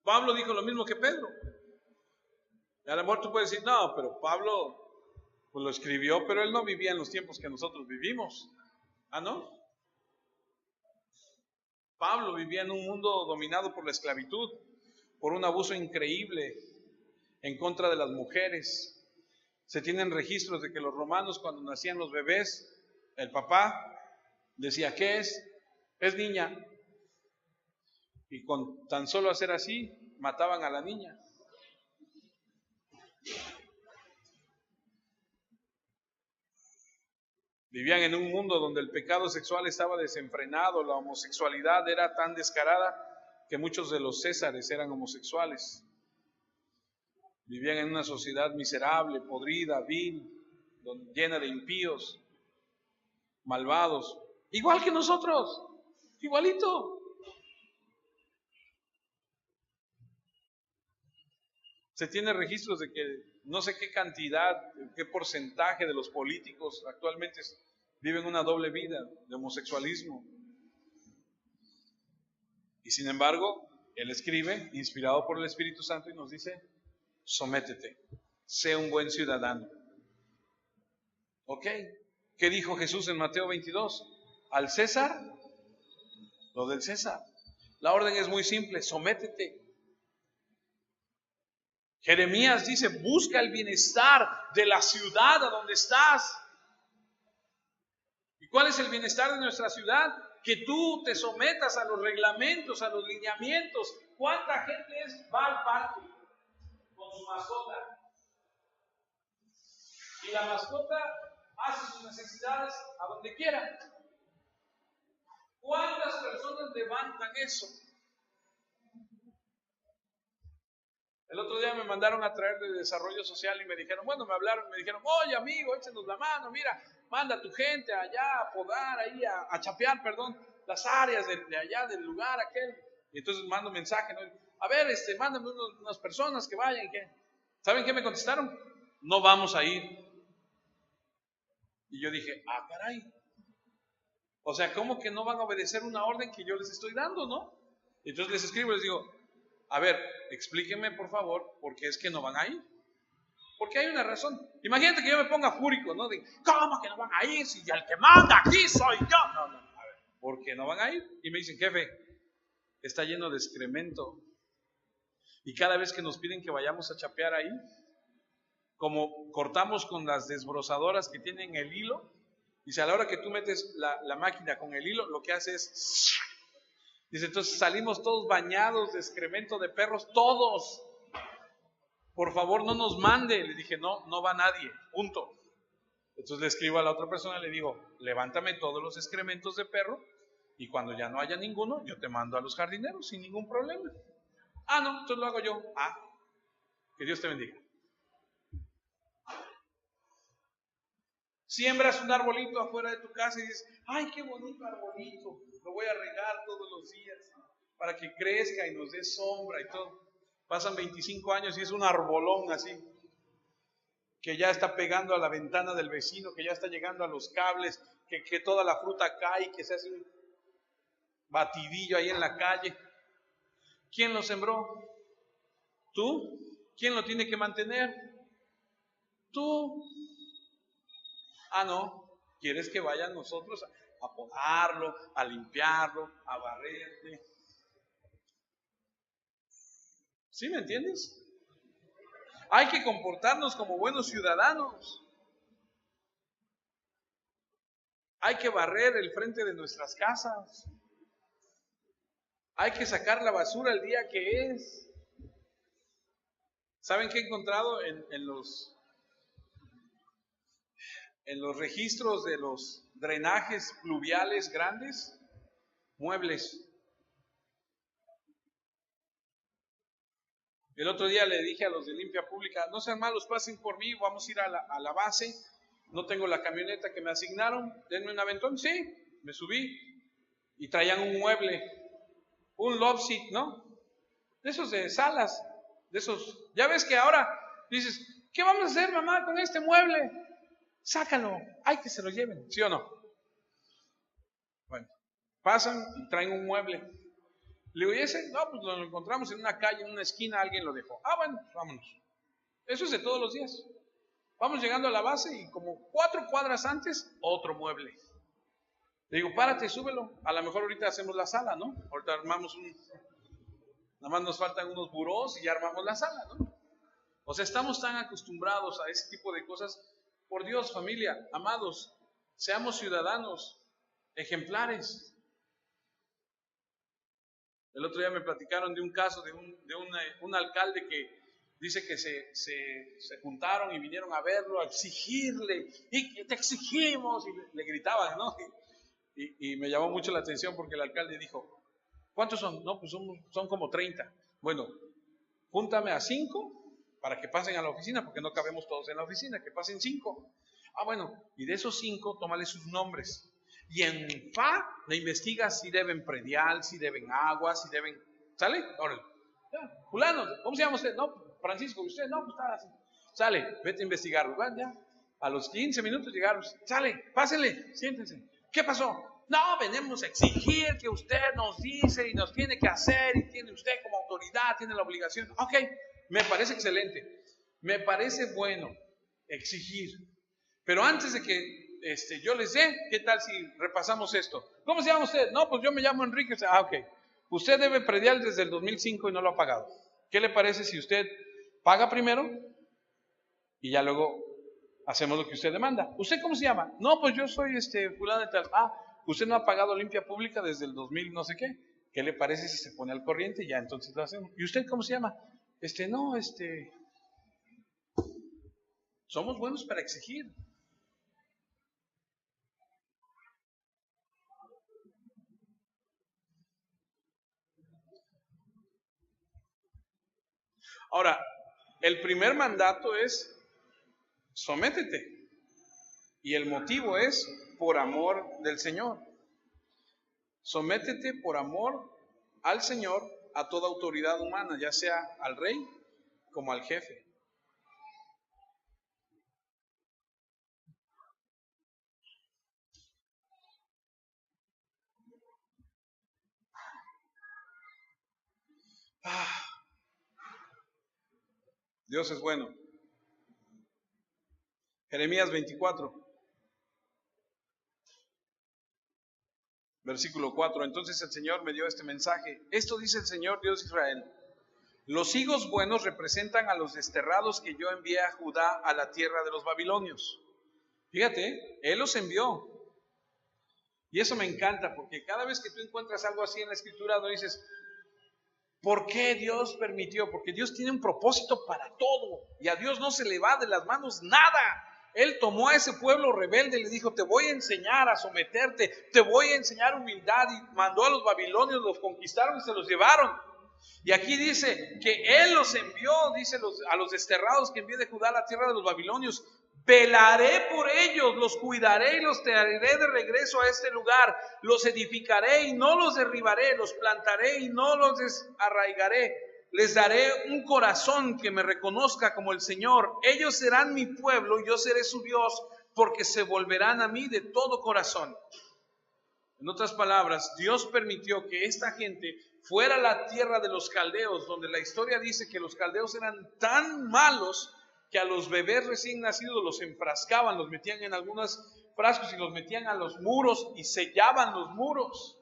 Pablo dijo lo mismo que Pedro. Y a lo mejor tú puedes decir, no, pero Pablo pues lo escribió, pero él no vivía en los tiempos que nosotros vivimos. ¿Ah, no? Pablo vivía en un mundo dominado por la esclavitud, por un abuso increíble en contra de las mujeres. Se tienen registros de que los romanos, cuando nacían los bebés, el papá decía, ¿qué es? Es niña. Y con tan solo hacer así, mataban a la niña. Vivían en un mundo donde el pecado sexual estaba desenfrenado, la homosexualidad era tan descarada que muchos de los césares eran homosexuales. Vivían en una sociedad miserable, podrida, vil, llena de impíos, malvados, igual que nosotros, igualito. Se tiene registros de que no sé qué cantidad, qué porcentaje de los políticos actualmente viven una doble vida de homosexualismo. Y sin embargo, él escribe, inspirado por el Espíritu Santo, y nos dice, sométete, sé un buen ciudadano. ¿Ok? ¿Qué dijo Jesús en Mateo 22? Al César, lo del César. La orden es muy simple, sométete. Jeremías dice, busca el bienestar de la ciudad a donde estás. ¿Y cuál es el bienestar de nuestra ciudad? Que tú te sometas a los reglamentos, a los lineamientos. ¿Cuánta gente va al parque con su mascota? Y la mascota hace sus necesidades a donde quiera. ¿Cuántas personas levantan eso? El otro día me mandaron a traer de desarrollo social y me dijeron, me dijeron, oye amigo, échenos la mano, mira, manda a tu gente allá a podar, ahí a chapear, las áreas de allá del lugar aquel. Y entonces mando un mensaje, ¿no? A ver, mándame unas personas que vayan. ¿Saben qué me contestaron? No vamos a ir. Y yo dije, caray. O sea, ¿cómo que no van a obedecer una orden que yo les estoy dando, no? Y entonces les escribo, les digo, a ver, explíquenme por favor, ¿por qué es que no van a ir? Porque hay una razón. Imagínate que yo me ponga fúrico, ¿no? De, ¿cómo que no van a ir? Si el que manda aquí soy yo. No, a ver, ¿por qué no van a ir? Y me dicen, jefe, está lleno de excremento. Y cada vez que nos piden que vayamos a chapear ahí, como cortamos con las desbrozadoras que tienen el hilo, dice, a la hora que tú metes la máquina con el hilo, lo que hace es... Dice, entonces salimos todos bañados de excremento de perros, todos. Por favor, no nos mande. Le dije, no va nadie, punto. Entonces le escribo a la otra persona y le digo, levántame todos los excrementos de perro y cuando ya no haya ninguno, yo te mando a los jardineros sin ningún problema. No, entonces lo hago yo. Que Dios te bendiga. Siembras un arbolito afuera de tu casa y dices, ay, qué bonito arbolito, lo voy a regar todos los días para que crezca y nos dé sombra y todo. Pasan 25 años y es un arbolón así, que ya está pegando a la ventana del vecino, que ya está llegando a los cables, que toda la fruta cae, que se hace un batidillo ahí en la calle. ¿Quién lo sembró? ¿Tú? ¿Quién lo tiene que mantener? Tú. No, quieres que vayan nosotros a podarlo, a limpiarlo, a barrerle. ¿Sí me entiendes? Hay que comportarnos como buenos ciudadanos. Hay que barrer el frente de nuestras casas. Hay que sacar la basura el día que es. ¿Saben qué he encontrado en los registros de los drenajes pluviales grandes? Muebles. El otro día le dije a los de Limpia Pública, no sean malos, pasen por mí, vamos a ir a la base, no tengo la camioneta que me asignaron, denme un aventón. Sí, me subí y traían un mueble, un love seat, ¿no? De esos de salas, de esos, ya ves que ahora dices, ¿qué vamos a hacer, mamá, con este mueble? Sácalo, hay que se lo lleven, ¿sí o no? Bueno, pasan y traen un mueble. Le digo, ¿y ese? No, pues lo encontramos en una calle, en una esquina, alguien lo dejó. Bueno, vámonos. Eso es de todos los días. Vamos llegando a la base y como 4 cuadras antes, otro mueble. Le digo, párate, súbelo. A lo mejor ahorita hacemos la sala, ¿no? Ahorita armamos nada más nos faltan unos burós y ya armamos la sala, ¿no? O sea, estamos tan acostumbrados a ese tipo de cosas. Por Dios, familia, amados, seamos ciudadanos ejemplares. El otro día me platicaron de un caso de un alcalde que dice que se juntaron y vinieron a verlo, a exigirle, y te exigimos, y le gritaban, ¿no? Y me llamó mucho la atención porque el alcalde dijo, ¿cuántos son? No, pues son como 30. Bueno, júntame a 5 para que pasen a la oficina, porque no cabemos todos en la oficina, que pasen 5. Bueno, y de esos 5, tómale sus nombres. Y en FA le investigas si deben predial, si deben agua, si deben... ¿Sale? Órale. Fulano, ¿cómo se llama usted? No, Francisco, ¿usted? No, pues está así. Sale, vete a investigarlo. Bueno, ya. A los 15 minutos llegaron. Sale, pásenle, siéntense. ¿Qué pasó? No, venimos a exigir que usted nos dice y nos tiene que hacer, y tiene usted como autoridad, tiene la obligación. Ok, me parece excelente. Me parece bueno exigir. Pero antes de que yo les dé, ¿qué tal si repasamos esto? ¿Cómo se llama usted? No, pues yo me llamo Enrique. Ok. Usted debe predial desde el 2005 y no lo ha pagado. ¿Qué le parece si usted paga primero y ya luego hacemos lo que usted demanda? ¿Usted cómo se llama? No, pues yo soy fulano de tal. Usted no ha pagado limpia pública desde el 2000 no sé qué. ¿Qué le parece si se pone al corriente y ya entonces lo hacemos? ¿Y usted cómo se llama? Somos buenos para exigir. Ahora, el primer mandato es sométete. Y el motivo es por amor del Señor. Sométete por amor al Señor a toda autoridad humana, ya sea al rey como al jefe. Dios es bueno. Jeremías 24, versículo 4. Entonces el Señor me dio este mensaje. Esto dice el Señor Dios de Israel. Los higos buenos representan a los desterrados que yo envié a Judá a la tierra de los babilonios. Fíjate, Él los envió. Y eso me encanta, porque cada vez que tú encuentras algo así en la Escritura, no dices, ¿por qué Dios permitió? Porque Dios tiene un propósito para todo. Y a Dios no se le va de las manos nada. Él tomó a ese pueblo rebelde y le dijo, te voy a enseñar a someterte, te voy a enseñar humildad. Y mandó a los babilonios, los conquistaron y se los llevaron. Y aquí dice que Él los envió, dice a los desterrados que envió de Judá a la tierra de los babilonios. Velaré por ellos, los cuidaré y los traeré de regreso a este lugar. Los edificaré y no los derribaré, los plantaré y no los desarraigaré. Les daré un corazón que me reconozca como el Señor. Ellos serán mi pueblo y yo seré su Dios, porque se volverán a mí de todo corazón. En otras palabras, Dios permitió que esta gente fuera a la tierra de los caldeos, donde la historia dice que los caldeos eran tan malos que a los bebés recién nacidos los enfrascaban, los metían en algunos frascos y los metían a los muros y sellaban los muros.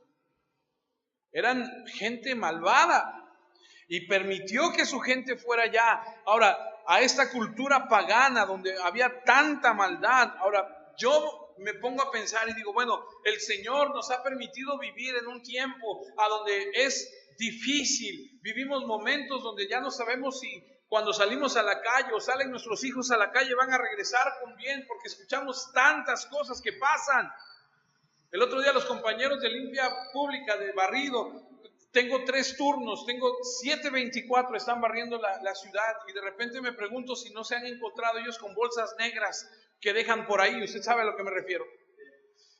Eran gente malvada y permitió que su gente fuera allá. Ahora, a esta cultura pagana donde había tanta maldad. Ahora, yo me pongo a pensar y digo, bueno, el Señor nos ha permitido vivir en un tiempo a donde es difícil. Vivimos momentos donde ya no sabemos si cuando salimos a la calle o salen nuestros hijos a la calle van a regresar con bien, porque escuchamos tantas cosas que pasan. El otro día los compañeros de limpia pública, de barrido, tengo 3 turnos, tengo 7:24, están barriendo la ciudad, y de repente me pregunto si no se han encontrado ellos con bolsas negras que dejan por ahí. Usted sabe a lo que me refiero.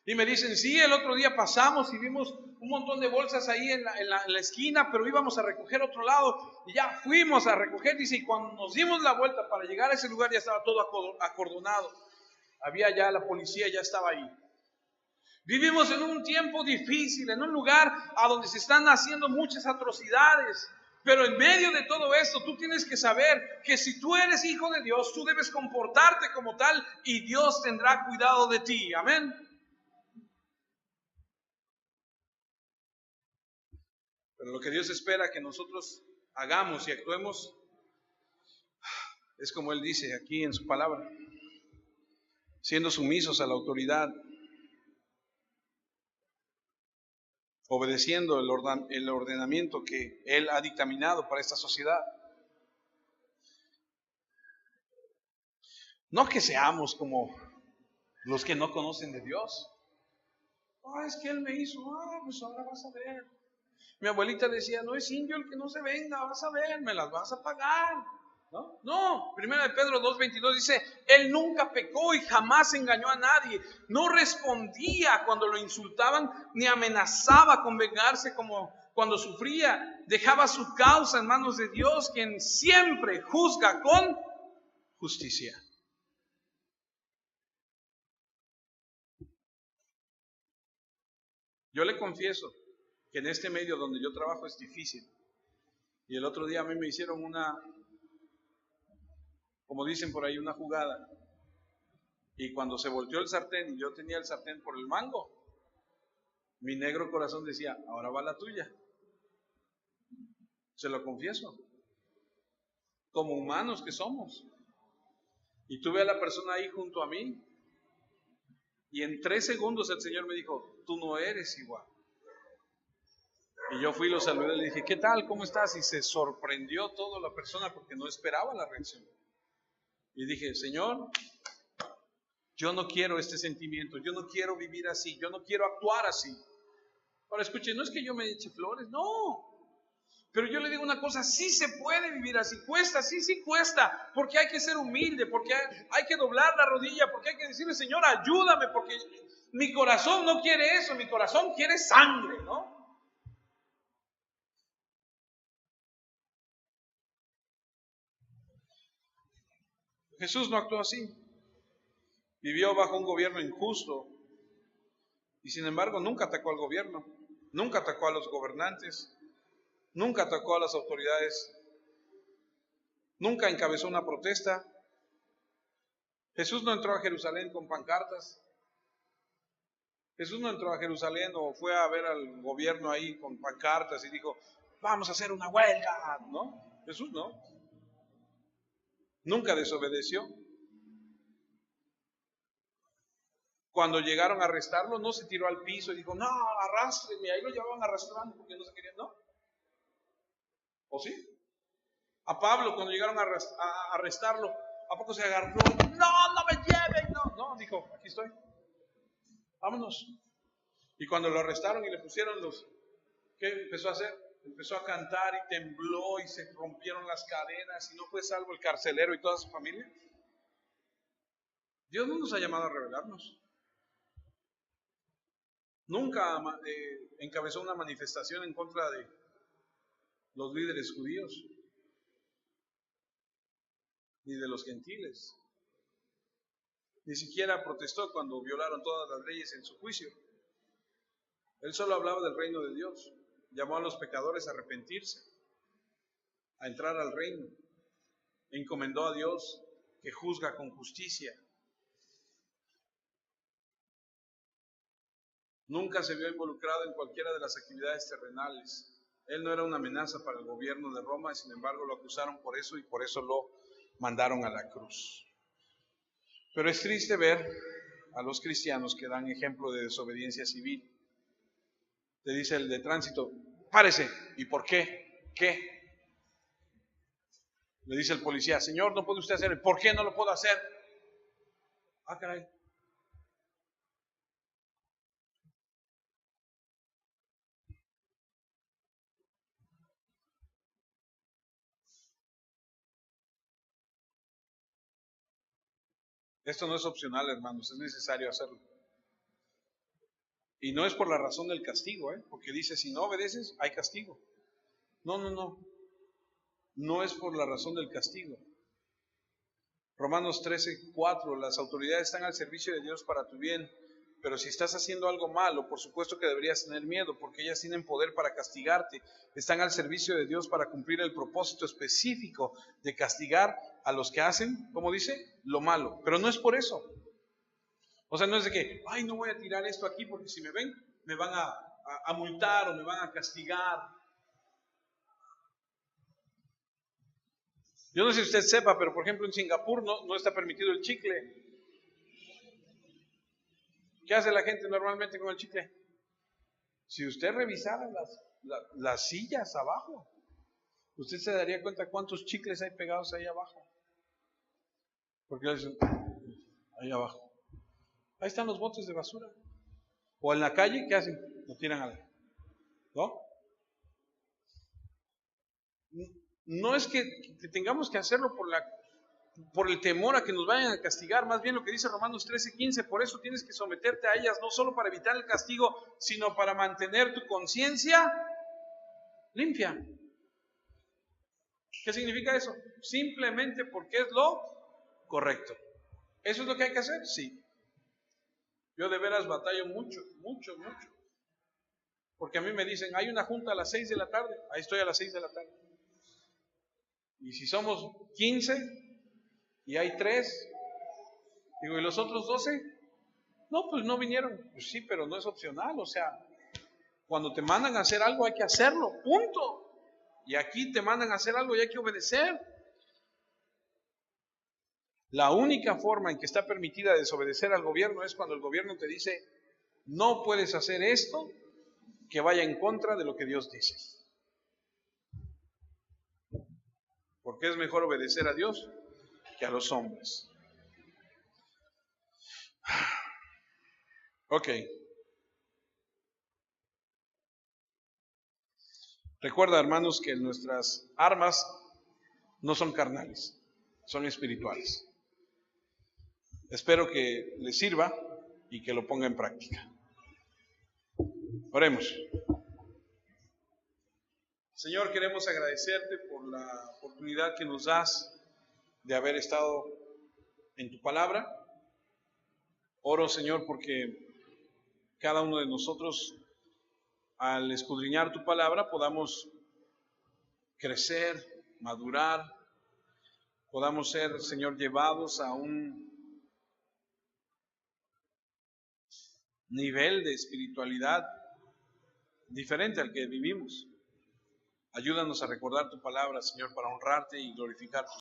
Y me dicen, sí, el otro día pasamos y vimos un montón de bolsas ahí en la esquina, pero íbamos a recoger otro lado y ya fuimos a recoger. Dice, y cuando nos dimos la vuelta para llegar a ese lugar ya estaba todo acordonado. Había ya la policía, ya estaba ahí. Vivimos en un tiempo difícil, en un lugar a donde se están haciendo muchas atrocidades. Pero en medio de todo esto, tú tienes que saber que si tú eres hijo de Dios, tú debes comportarte como tal y Dios tendrá cuidado de ti. Amén. Pero lo que Dios espera que nosotros hagamos y actuemos es como Él dice aquí en su palabra, siendo sumisos a la autoridad, obedeciendo el ordenamiento que Él ha dictaminado para esta sociedad. No que seamos como los que no conocen de Dios. Es que Él me hizo, pues ahora vas a ver. Mi abuelita decía, no es indio el que no se venga, vas a ver, me las vas a pagar. No, 1 Pedro 2:22 dice, Él nunca pecó y jamás engañó a nadie. No respondía cuando lo insultaban, ni amenazaba con vengarse como cuando sufría, dejaba su causa en manos de Dios, quien siempre juzga con justicia. Yo le confieso que en este medio donde yo trabajo es difícil. Y el otro día a mí me hicieron como dicen por ahí, una jugada. Y cuando se volteó el sartén y yo tenía el sartén por el mango, mi negro corazón decía, ahora va la tuya. Se lo confieso. Como humanos que somos. Y tuve a la persona ahí junto a mí. Y en 3 segundos el Señor me dijo, tú no eres igual. Y yo fui y lo saludé y le dije, ¿qué tal? ¿Cómo estás? Y se sorprendió toda la persona porque no esperaba la reacción. Y dije, Señor, yo no quiero este sentimiento, yo no quiero vivir así, yo no quiero actuar así. Ahora escuchen, no es que yo me eche flores, no. Pero yo le digo una cosa, sí se puede vivir así, cuesta, sí cuesta, porque hay que ser humilde, porque hay que doblar la rodilla, porque hay que decirle, Señor, ayúdame, porque mi corazón no quiere eso, mi corazón quiere sangre, ¿no? Jesús no actuó así. Vivió bajo un gobierno injusto y sin embargo nunca atacó al gobierno, nunca atacó a los gobernantes, nunca atacó a las autoridades, nunca encabezó una protesta. Jesús no entró a Jerusalén con pancartas. Jesús no entró a Jerusalén o fue a ver al gobierno ahí con pancartas y dijo, vamos a hacer una huelga, ¿no? Jesús no. Nunca desobedeció. Cuando llegaron a arrestarlo, no se tiró al piso y dijo, no, arrástrenme. Ahí lo llevaban arrastrando porque no se querían, ¿no? ¿O sí? A Pablo, cuando llegaron a arrestarlo, ¿a poco se agarró? No me lleven, no, dijo, aquí estoy. Vámonos. Y cuando lo arrestaron y le pusieron ¿qué empezó a hacer? Empezó a cantar y tembló y se rompieron las cadenas y no fue salvo el carcelero y toda su familia. Dios no nos ha llamado a rebelarnos. Nunca encabezó una manifestación en contra de los líderes judíos ni de los gentiles. Ni siquiera protestó cuando violaron todas las leyes en su juicio. Él solo hablaba del reino de Dios. Llamó a los pecadores a arrepentirse, a entrar al reino. Encomendó a Dios que juzga con justicia. Nunca se vio involucrado en cualquiera de las actividades terrenales. Él no era una amenaza para el gobierno de Roma, y sin embargo lo acusaron por eso y por eso lo mandaron a la cruz. Pero es triste ver a los cristianos que dan ejemplo de desobediencia civil. Te dice el de tránsito, párese. ¿Y por qué? ¿Qué? Le dice el policía, señor, no puede usted hacer. ¿Por qué no lo puedo hacer? Ah, caray. Esto no es opcional, hermanos, es necesario hacerlo. Y no es por la razón del castigo, porque dice, si no obedeces, hay castigo. No. No es por la razón del castigo. Romanos 13:4, las autoridades están al servicio de Dios para tu bien, pero si estás haciendo algo malo, por supuesto que deberías tener miedo, porque ellas tienen poder para castigarte. Están al servicio de Dios para cumplir el propósito específico de castigar a los que hacen, como dice, lo malo. Pero no es por eso. O sea, no es de que, ay, no voy a tirar esto aquí porque si me ven, me van a multar o me van a castigar. Yo no sé si usted sepa, pero por ejemplo en Singapur no está permitido el chicle. ¿Qué hace la gente normalmente con el chicle? Si usted revisara las sillas abajo, usted se daría cuenta cuántos chicles hay pegados ahí abajo. Porque dicen, ahí abajo. Ahí están los botes de basura. O en la calle, ¿qué hacen? Lo tiran al... ¿No? No es que tengamos que hacerlo por el temor a que nos vayan a castigar, más bien lo que dice Romanos 13:15, por eso tienes que someterte a ellas, no solo para evitar el castigo, sino para mantener tu conciencia limpia. ¿Qué significa eso? Simplemente porque es lo correcto. ¿Eso es lo que hay que hacer? Sí. Yo de veras batallo mucho. Porque a mí me dicen, hay una junta a las 6 de la tarde. Ahí estoy a las 6 de la tarde. Y si somos 15 y hay 3, digo, ¿y los otros 12? No, pues no vinieron. Pues sí, pero no es opcional. O sea, cuando te mandan a hacer algo hay que hacerlo, punto. Y aquí te mandan a hacer algo y hay que obedecer. La única forma en que está permitida desobedecer al gobierno es cuando el gobierno te dice, no puedes hacer esto que vaya en contra de lo que Dios dice. Porque es mejor obedecer a Dios que a los hombres. Ok. Recuerda, hermanos, que nuestras armas no son carnales, son espirituales. Espero que les sirva y que lo ponga en práctica. Oremos. Señor, queremos agradecerte por la oportunidad que nos das de haber estado en tu palabra. Oro, Señor, porque cada uno de nosotros, al escudriñar tu palabra, podamos crecer, madurar, podamos ser, Señor, llevados a un nivel de espiritualidad diferente al que vivimos. Ayúdanos a recordar tu palabra, Señor, para honrarte y glorificar tu